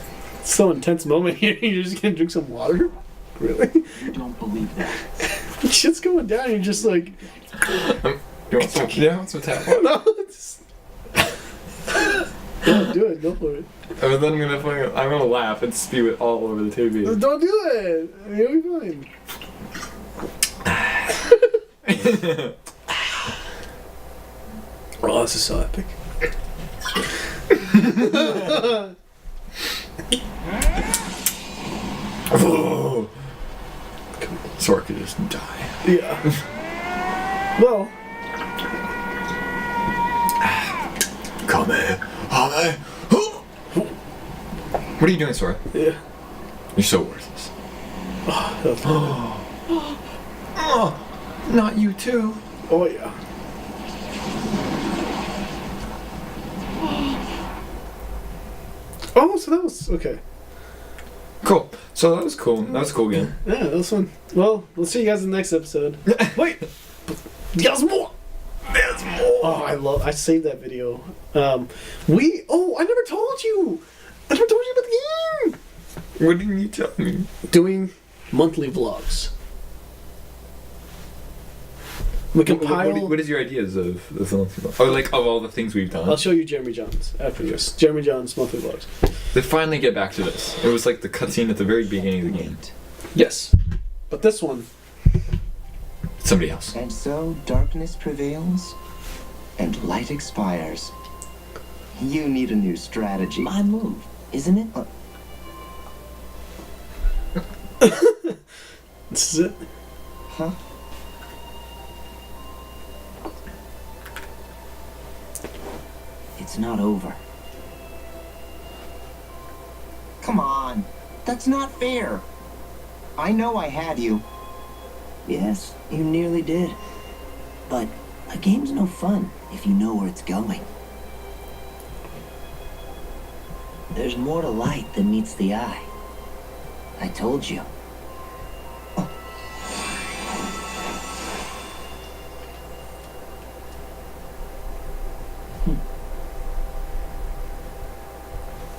so intense moment here. You're just gonna drink some water? Really? You don't believe that. Shit's going down. You're just like, You want some? Yeah, I want some tap water. no, it's. Don't do it. Go for it. And then I'm gonna laugh and spew it all over the TV. Don't do it. You'll be fine. Oh, this is so epic. Oh. Sora could just die. Yeah. Well, Kame. What are you doing, Sora? yeah. You're so worthless. Oh, Not you too. yeah. Oh, so that was okay. Cool. So that was cool. That was a cool game. Yeah, that was fun. Well, we'll see you guys in the next episode. Wait, there's more. There's more. Oh, I saved that video. I never told you. I never told you about the game. What didn't you tell me? Doing monthly vlogs. We compile. What is your ideas of the film? Or like of all the things we've done? I'll show you Jeremy John's after this. Jeremy John's monthly vlogs. They finally get back to this. It was like the cutscene at the very beginning of the game. Yes, but this one. Somebody else. And so darkness prevails, and light expires. You need a new strategy. My move, isn't it? This is it. Huh? It's not over. Come on. That's not fair. I know I had you. Yes, you nearly did. But a game's no fun if you know where it's going. There's more to light than meets the eye. I told you.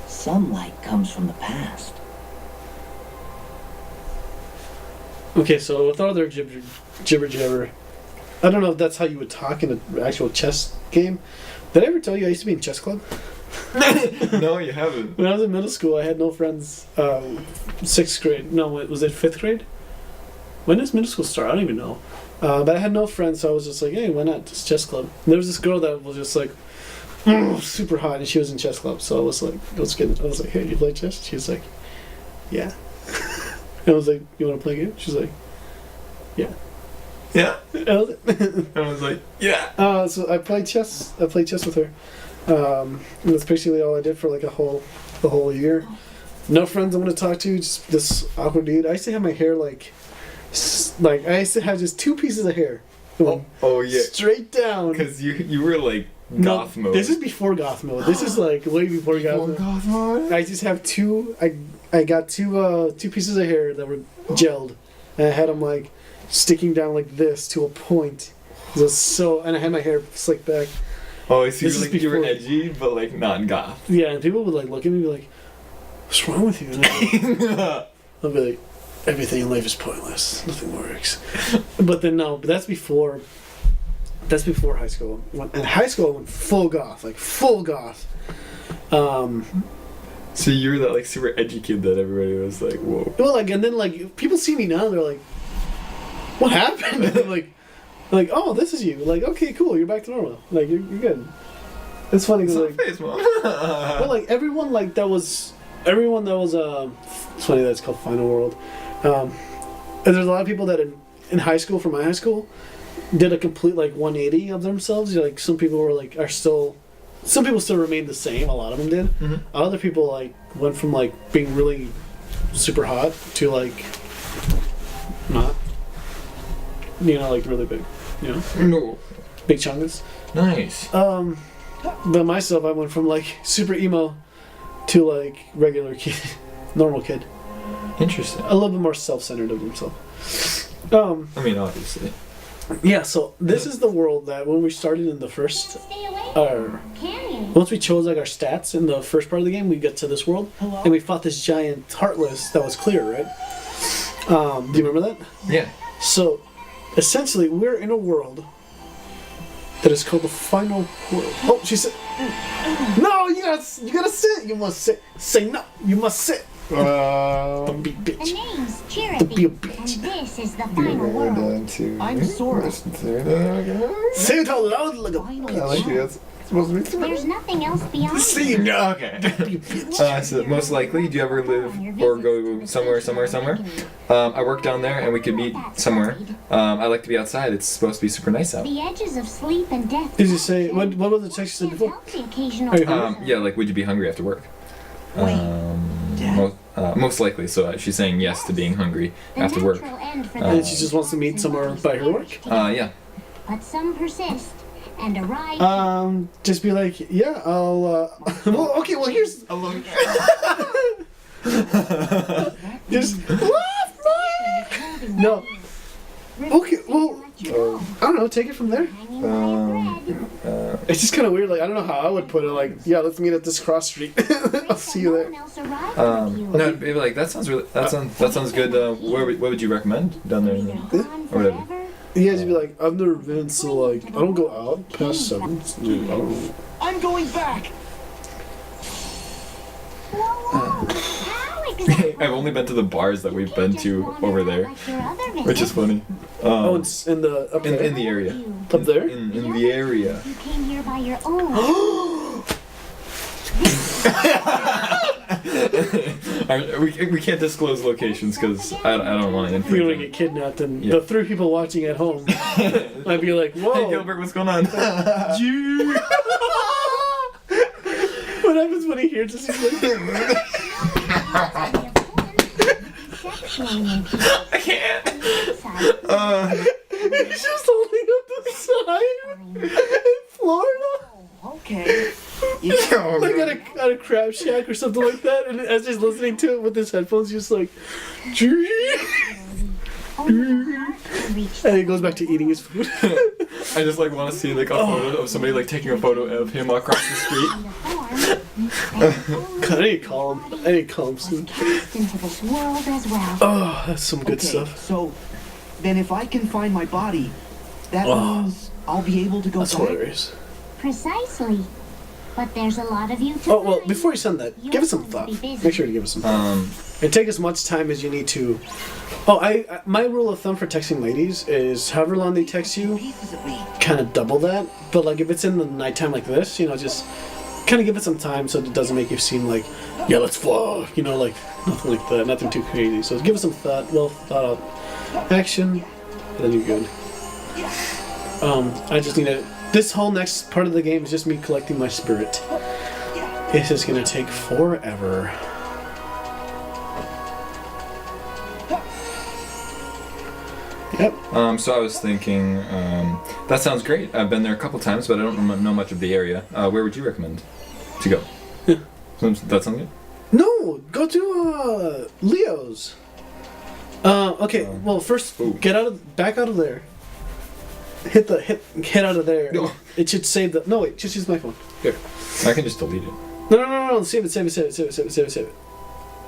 Some light comes from the past. Okay, so with other jibber jabber, I don't know if that's how you would talk in an actual chess game. Did I ever tell you I used to be in chess club? No, you haven't. When I was in middle school, I had no friends. 6th grade. No, was it 5th grade? When does middle school start? I don't even know. But I had no friends, so I was just like, hey, why not? Just chess club. And there was this girl that was just like, super hot, and she was in chess club. So I was like, I was like, hey, do you play chess? She was like, yeah. And I was like, you want to play a game? She's like, yeah. Yeah. And I was like, I was like, yeah. so I played chess. I played chess with her. And that's basically all I did for like the whole year. No friends I'm gonna talk to. Just this awkward dude. I used to have my hair like I used to have just 2 pieces of hair. Oh yeah. Straight down. Because you were like goth mode. This is before goth mode. This is like way before goth mode. I just have 2. I got 2 pieces of hair that were gelled, and I had them like sticking down like this to a point. It was so, and I had my hair slicked back. Oh, so This is you were before- edgy, but like not goth. Yeah, and people would like look at me and be like, "What's wrong with you?" And I'll be like, "Everything in life is pointless. Nothing works." But then no, but that's before high school. In high school, I went full goth, like full goth. So you were that like super edgy kid that everybody was like, whoa. Well, like, and then like people see me now, they're like, "What happened?" And I'm like, "Oh, this is you." Like, okay, cool, you're back to normal. Like, you're good. It's funny because like, face, mom. well, like everyone that was it's funny that it's called Final World. And there's a lot of people that in high school, from my high school, did a complete like 180 of themselves. Like some people some people still remained the same. A lot of them did. Mhm. Other people like went from like being really super hot to like not, like really big, No. big chungus. Nice. But myself, I went from like super emo to like regular kid, normal kid. Interesting. A little bit more self-centered of himself. I mean, obviously. Yeah, so this is the world that when we started in the first, Stay away. Can you? once we chose like our stats in the first part of the game, we get to this world, and we fought this giant heartless that was clear, right? Do you remember that? Yeah. So, essentially, we're in a world that is called the Final World. Oh, she said, "No, you gotta sit. You must sit. Say no. You must sit." Be a The bitch. name's Cherry, To be a and bitch. this is the final world. I'm Sora. Say it out loud like a I like you. That's supposed to be Sora. There's nothing else beyond See, no, okay. So most likely, do you ever live or go somewhere? I work down there, and we could meet somewhere. I like to be outside. It's supposed to be super nice out. the edges of sleep and death. Did you say what was the text you said before? Help the occasional Are you hungry? Yeah, like, would you be hungry after work? Most likely. So she's saying yes to being hungry The after work. natural end for And those she just wants to meet somewhere by her work? Yeah. But some persist, and a ride. Just be like, yeah, I'll, well, okay, well, here's, just, no, okay, well, I don't know, take it from there. It's just kind of weird, like, I don't know how I would put it, like, yeah, let's meet at this cross street, I'll see you there. No, maybe like that sounds good. What would you recommend down there? Or whatever. Yeah, just be like, I've never been, so, like, I don't go out past 7, dude, I don't know. I'm going back. I've only been to the bars that we've been to over there, which is funny. Oh, it's in the, up there? In the area. Up there? In the area. You came here by your own. We can't disclose locations because I don't want to If you're gonna infringe. get kidnapped, and Yeah. the 3 people watching at home might be like, whoa. Hey Gilbert, what's going on? Gee. What happens when he hears this? He's like, I can't. he's just holding up the sign in Florida. Okay. Like at a crab shack or something like that. And as he's listening to it with his headphones, he's just like, Gee. And he goes back to eating his food. I just like want to see like a photo of somebody like taking a photo of him across the street. God, I need to call him. I need to call him soon. Into this world as well. Oh, that's some good stuff. So, then if I can find my body, that Oh. means I'll be able to go That's back. hilarious. Precisely. But there's a lot of you to Oh, well, find. before you send that, give it some thought. Make sure to give it some thought. And take as much time as you need to. Oh, my rule of thumb for texting ladies is however long they text you, Pieces of me. kind of double that. But like if it's in the nighttime like this, just kind of give it some time so it doesn't make you seem like, yeah, let's fly. Like nothing like that, nothing too crazy. So give it some thought, well thought out action, and then you're good. I just need to. This whole next part of the game is just me collecting my spirit. This is gonna take forever. Yep. So I was thinking, that sounds great. I've been there a couple times, but I don't know much of the area. Where would you recommend to go? That sound good? No, go to Leo's. Okay. Well, first Ooh. back out of there. Hit out of there. No. It should save the. No, wait. Just use my phone. Here, I can just delete it. No. Save it.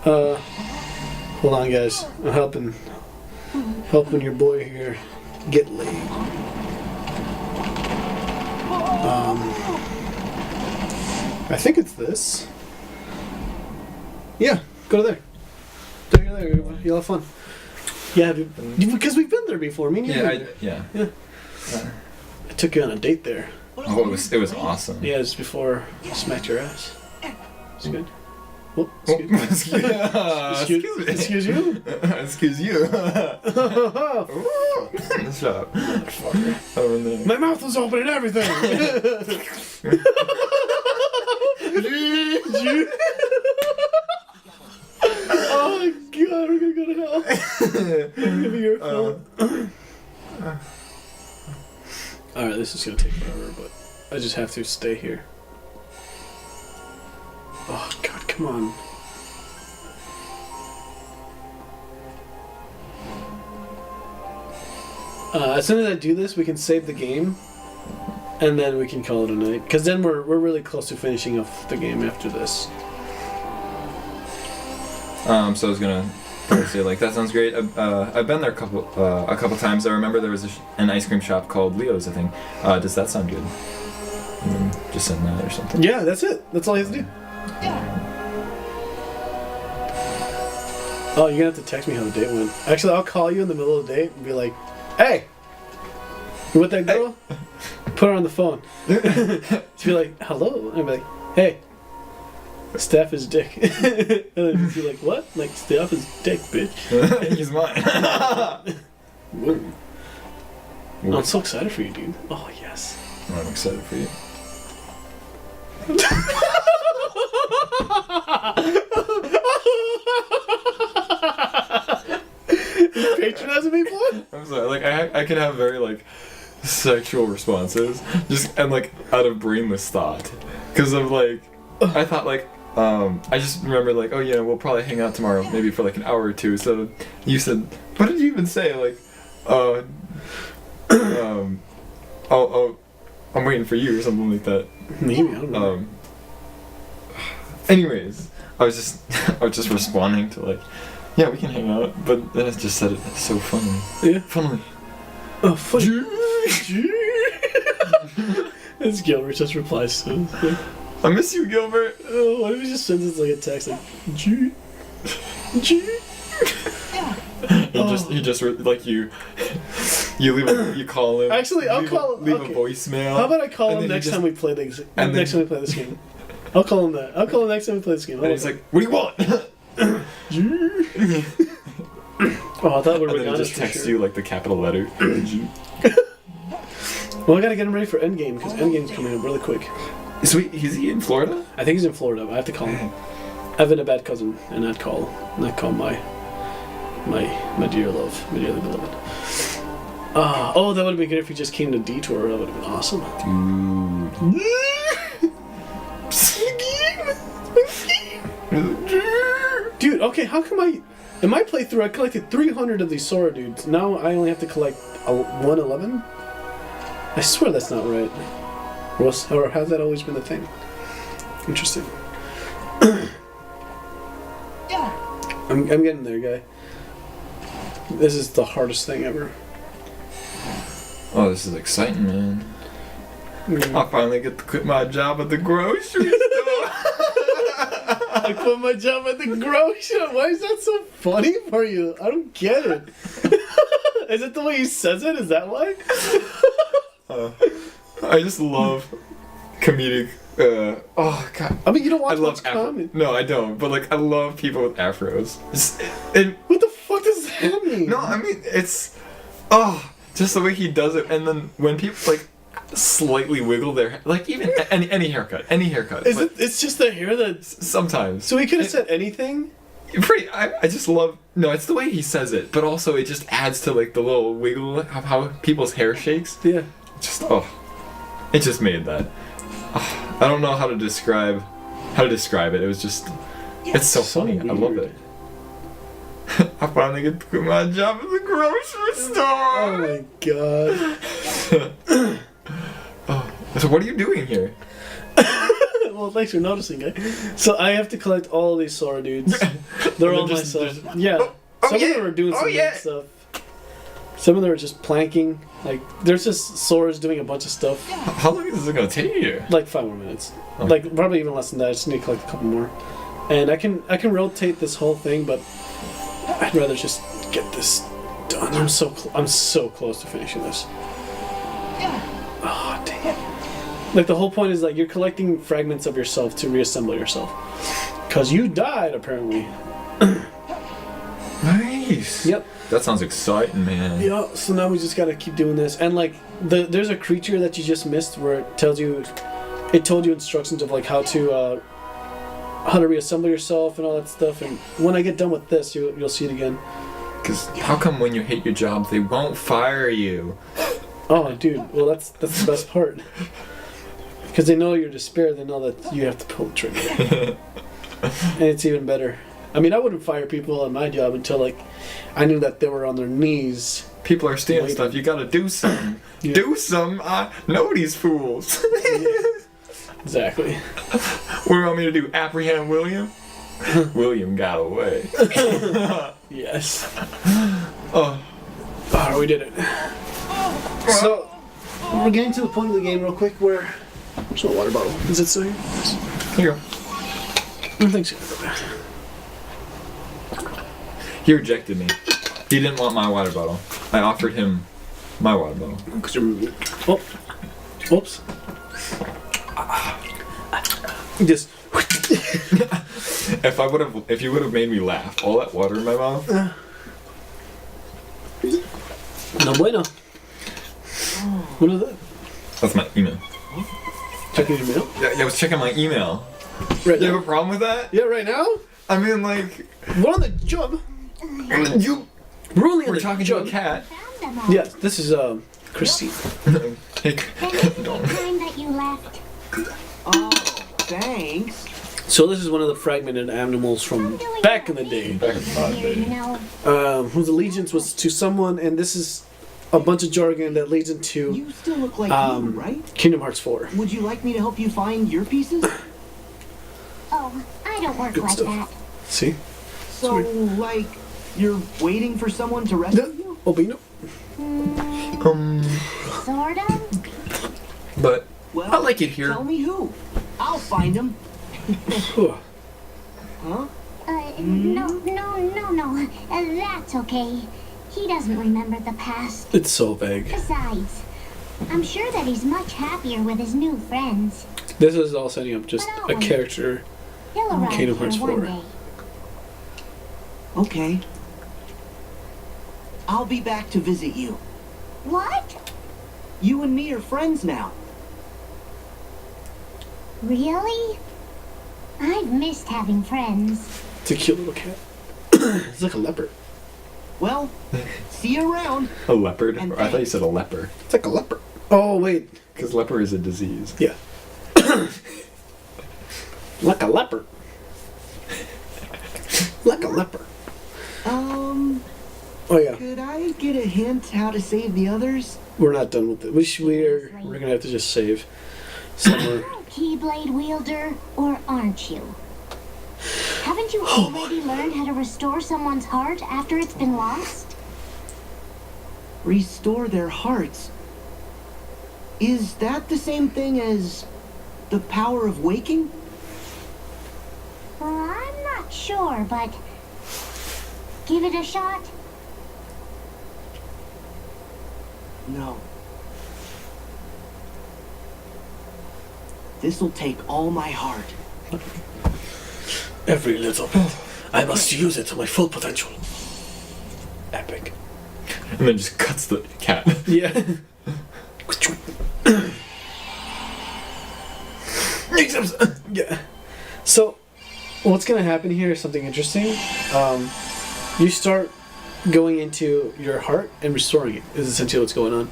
Hold on, guys. I'm helping your boy here get laid. I think it's this. Yeah, go to there. There. You'll have fun. Yeah, because we've been there before. Me and you. Yeah. I took you on a date there. Oh, it was awesome. Yeah, just before I smacked your ass. It's good. Oh, Oh, excuse excuse you. Excuse you. Shut up. Over there. My mouth was open and everything. Oh my god, we're gonna go to hell. Give me your phone. Alright, this is gonna take forever, but I just have to stay here. Oh god, come on. As soon as I do this, we can save the game, and then we can call it a night. Because then we're really close to finishing off the game after this. So I was gonna say like that sounds great. I've been there a couple times. I remember there was an ice cream shop called Leo's, I think. Does that sound good? And then just send that or something. Yeah, that's it. That's all you have to do. Oh, you're gonna have to text me how the date went. Actually, I'll call you in the middle of the date and be like, "Hey, you with that girl?" Put her on the phone. She'll be like, "Hello," and I'll be like, "Hey, Steph is dick." And then she'll be like, "What?" Like, Steph is dick, bitch. He's mine. Whoa. I'm so excited for you, dude. Oh yes. Oh, I'm excited for you. Patronizing me, boy? I'm sorry. Like I could have very like sexual responses, just and like out of brainless thought, because of like I thought like I just remember like, oh yeah, we'll probably hang out tomorrow, maybe for like an hour or two. So you said, what did you even say? Like, I'm waiting for you or something like that. Maybe, I don't know. Anyways, I was just responding to like, yeah, we can hang out, but then it just said it so funny. Yeah. Funny. Oh, funny. As Gilbert just replies to it. I miss you, Gilbert. Oh, what if he just sends us like a text like, G? G? He just like you call him. Actually, I'll call him. Leave Okay. a voicemail. How about I call and him then next you time we play this? and Next then- time we play this game. I'll call him that. I'll call him next time we play this game. And he's like, what do you want? Oh, I thought we And were then he gonna just text you like the capital letter. Well, I gotta get him ready for Endgame because Endgame's coming up really quick. Is he in Florida? I think he's in Florida. But I have to call him. I've been a bad cousin, and I'd call my dear love, my dearly beloved. Oh, that would have been good if he just came to Detour. That would have been awesome. Dude, okay, how come in my playthrough I collected 300 of these Sora dudes. Now I only have to collect 111? I swear that's not right. Or has that always been the thing? Interesting. I'm getting there, guy. This is the hardest thing ever. Oh, this is exciting, man. I finally get to quit my job at the grocery store. I quit my job at the grocery store. Why is that so funny for you? I don't get it. Is it the way he says it? Is that why? I just love comedic. Oh god. I mean, you don't I watch love much afro. comedy. No, I don't. But like, I love people with afros. And What the fuck does that mean? no, I mean it's just the way he does it. And then when people like slightly wiggle their like even any haircut. Is it? It's just the hair that. Sometimes. So he could have said anything. I just love. No, it's the way he says it, but also it just adds to like the little wiggle of how people's hair shakes. Yeah. Just it just made that. I don't know how to describe it. It was just, it's so funny. I love weird. it. I finally get to quit my job at the grocery store. Oh my god. So what are you doing here? Well, thanks for noticing, guy. So I have to collect all of these Sora dudes. They're all just- myself. Yeah. Some of yeah. them are doing some Oh, yeah. weird stuff. Some of them are just planking. Like, there's just Sora's doing a bunch of stuff. How long is it gonna take you? Like 5 more minutes. Oh. Like probably even less than that. I just need to collect a couple more. And I can rotate this whole thing, but I'd rather just get this done. I'm so close to finishing this. Oh damn. Like the whole point is like you're collecting fragments of yourself to reassemble yourself. Cause you died apparently. Nice. Yep. That sounds exciting, man. Yeah, so now we just gotta keep doing this. And like there's a creature that you just missed where it told you instructions of like how to reassemble yourself and all that stuff. And when I get done with this, you'll see it again. Because how come when you hate your job they won't fire you? Oh, dude. Well, that's the best part. Because they know your despair. They know that you have to pull the trigger. And it's even better. I mean, I wouldn't fire people on my job until like I knew that they were on their knees. People are stealing Waiting. stuff. You gotta do something. Yeah. Do some. I know these fools. Exactly. What do you want me to do? Apprehend William? William got away. Yes. Oh. Oh, we did it. So, we're getting to the point of the game real quick where... Where's my water bottle? Is it still here? Yes. Here you go. Oh, thanks. He rejected me. He didn't want my water bottle. I offered him my water bottle. Oh, oops. Just. If you would have made me laugh, all that water in my mouth. No bueno. What is that? That's my email. Checking your mail? Yeah, I was checking my email. Right You now? have a problem with that? Yeah, right now? I mean, like, We're on the job. We're only on we're the talking job. to a cat. Found them all. Yes, this is Christine. Hey, Thank you for the time that you left. Oh, thanks. So this is one of the fragmented animals from back in the day. Back in the Here, you day. know. Whose allegiance was to someone, and this is a bunch of jargon that leads into You still look like you, right? Kingdom Hearts 4. Would you like me to help you find your pieces? Oh, I don't work Good like stuff. that. See? So, like, you're waiting for someone to rescue you? Albino. Sort of. But Well, I like it here. Tell me who. I'll find him. Ugh. Huh? No. That's okay. He doesn't remember the past. It's so vague. Besides, I'm sure that he's much happier with his new friends. This is all setting up just a character. He'll arrive Kingdom Hearts here one 4. day. Okay. I'll be back to visit you. What? You and me are friends now. Really? I've missed having friends. It's a cute little cat. It's like a leopard. Well, see you around. A leopard? And I thought you said a leper. It's like a leopard. Oh, wait. Because leper is a disease. Yeah. Like a leopard. Like a leopard. Oh, yeah. Could I get a hint how to save the others? We're not done with it. We're going to have to just save somewhere. Keyblade wielder, or aren't you? Haven't you already learned how to restore someone's heart after it's been lost? Restore their hearts. Is that the same thing as the power of waking? Well, I'm not sure, but give it a shot. No. This'll take all my heart. Every little bit. I must use it to my full potential. Epic. And then just cuts the cat. Yeah. Yeah. So, what's gonna happen here is something interesting. You start going into your heart and restoring it. Is essentially what's going on.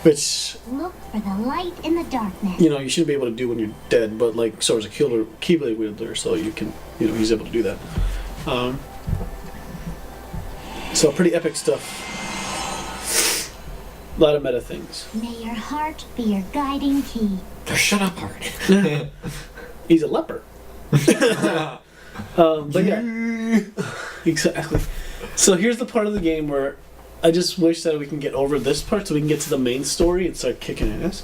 Which, Look for the light in the darkness. you know, you shouldn't be able to do when you're dead, but like Sora's a Keyblade wielder, so you can, you know, he's able to do that. So pretty epic stuff. A lot of meta things. May your heart be your guiding key. Shut up, Art. He's a leper. But yeah, exactly. So here's the part of the game where I just wish that we can get over this part so we can get to the main story and start kicking ass.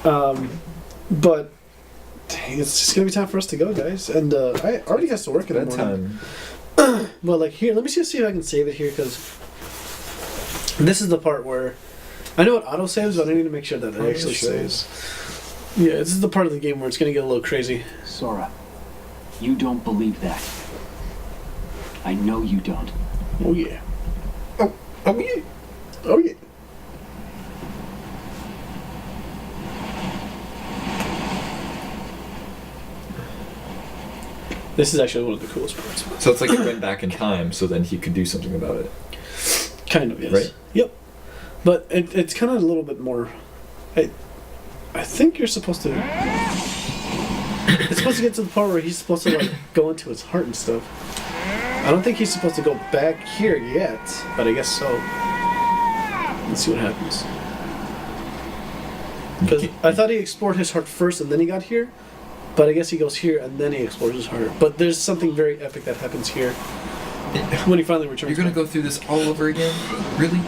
But dang, it's just gonna be time for us to go, guys. And I already has to work in the morning. Bedtime. Well, like here, let me just see if I can save it here because this is the part where I know it auto saves, but I need to make sure that it actually saves. Yeah, this is the part of the game where it's gonna get a little crazy. Sora, you don't believe that. I know you don't. Oh yeah. Oh yeah. Oh yeah. This is actually one of the coolest parts. So it's like he went back in time so then he could do something about it. Kind of, yes. Right? Yep. But it's kind of a little bit more. I think you're supposed to. It's supposed to get to the part where he's supposed to like go into his heart and stuff. I don't think he's supposed to go back here yet, but I guess so. Let's see what happens. Because I thought he explored his heart first and then he got here, but I guess he goes here and then he explores his heart. But there's something very epic that happens here when he finally returns. You're gonna back. go through this all over again? Really?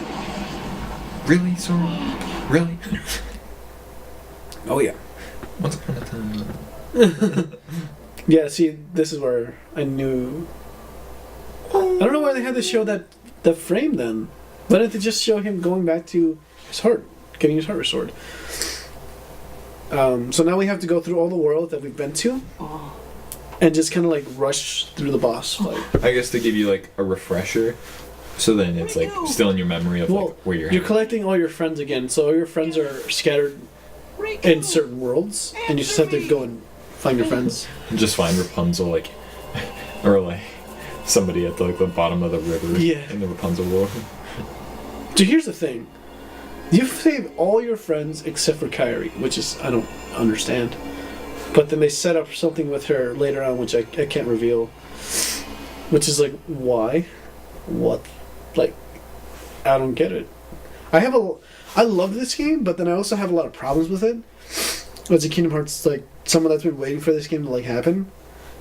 Really, Sora? Really? Oh yeah. Once upon a time. Yeah, see, this is where I knew. I don't know why they had to show that frame then. Why didn't they just show him going back to his heart, getting his heart restored? So now we have to go through all the world that we've been to, and just kind of like rush through the boss fight. I guess to give you like a refresher, so then it's like still in your memory of like where you're. You're collecting all your friends again, so all your friends are scattered in certain worlds, and you just have to go and find your friends. Just find Rapunzel, like, or like somebody at the bottom of the river in the Rapunzel world. So here's the thing. You save all your friends except for Kairi, which is, I don't understand. But then they set up something with her later on, which I can't reveal. Which is like, why? What? Like, I don't get it. I love this game, but then I also have a lot of problems with it. As a Kingdom Hearts, like, someone that's been waiting for this game to, like, happen.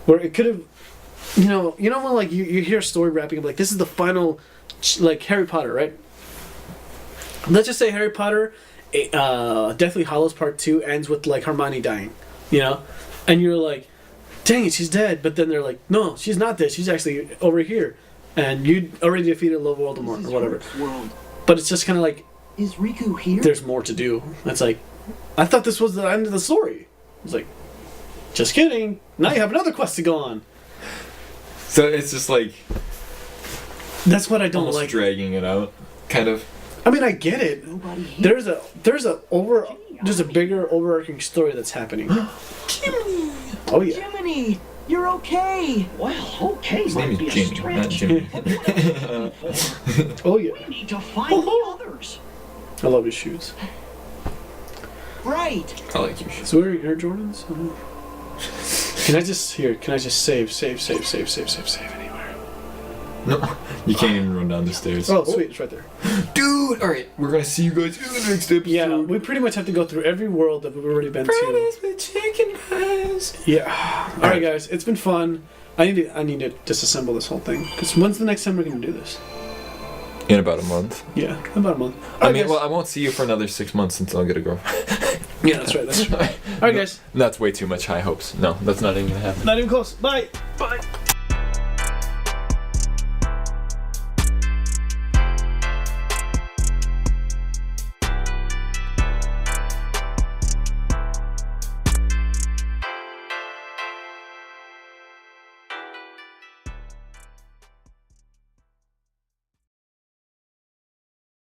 Where it could have, you know when, like, you hear a story wrapping up, like, this is the final, like, Harry Potter, right? Let's just say Harry Potter, Deathly Hallows Part 2 ends with, like, Hermione dying, you know? And you're like, dang it, she's dead. But then they're like, no, she's not dead. She's actually over here. And you already defeated Lord Voldemort or whatever. But it's just kind of like, is Riku here? There's more to do. It's like, I thought this was the end of the story. It's like, just kidding. Now you have another quest to go on. So it's just like... That's what I don't almost like. Dragging it out, kind of. I mean, I get it. There's a bigger overarching story that's happening. Jiminy! Oh yeah. Jiminy, you're okay. Well, okay. His name is Jimmy, not Jimmy. Oh yeah. We need to find the others. I love his shoes. Right. I like your shoes. So where are your Jordans? Can I just save anywhere? No, you can't even run down the stairs. Oh, sweet, it's right there. Dude, alright, we're gonna see you guys in the next episode. Yeah, we pretty much have to go through every world that we've already been to. With chicken pies. Yeah. Alright guys, it's been fun. I need to disassemble this whole thing. Because when's the next time we're gonna do this? In about a month. Yeah, about a month. I mean, well, I won't see you for another 6 months until I get a girlfriend. Yeah, that's right. Alright guys. That's way too much high hopes. No, that's not even gonna happen. Not even close. Bye. But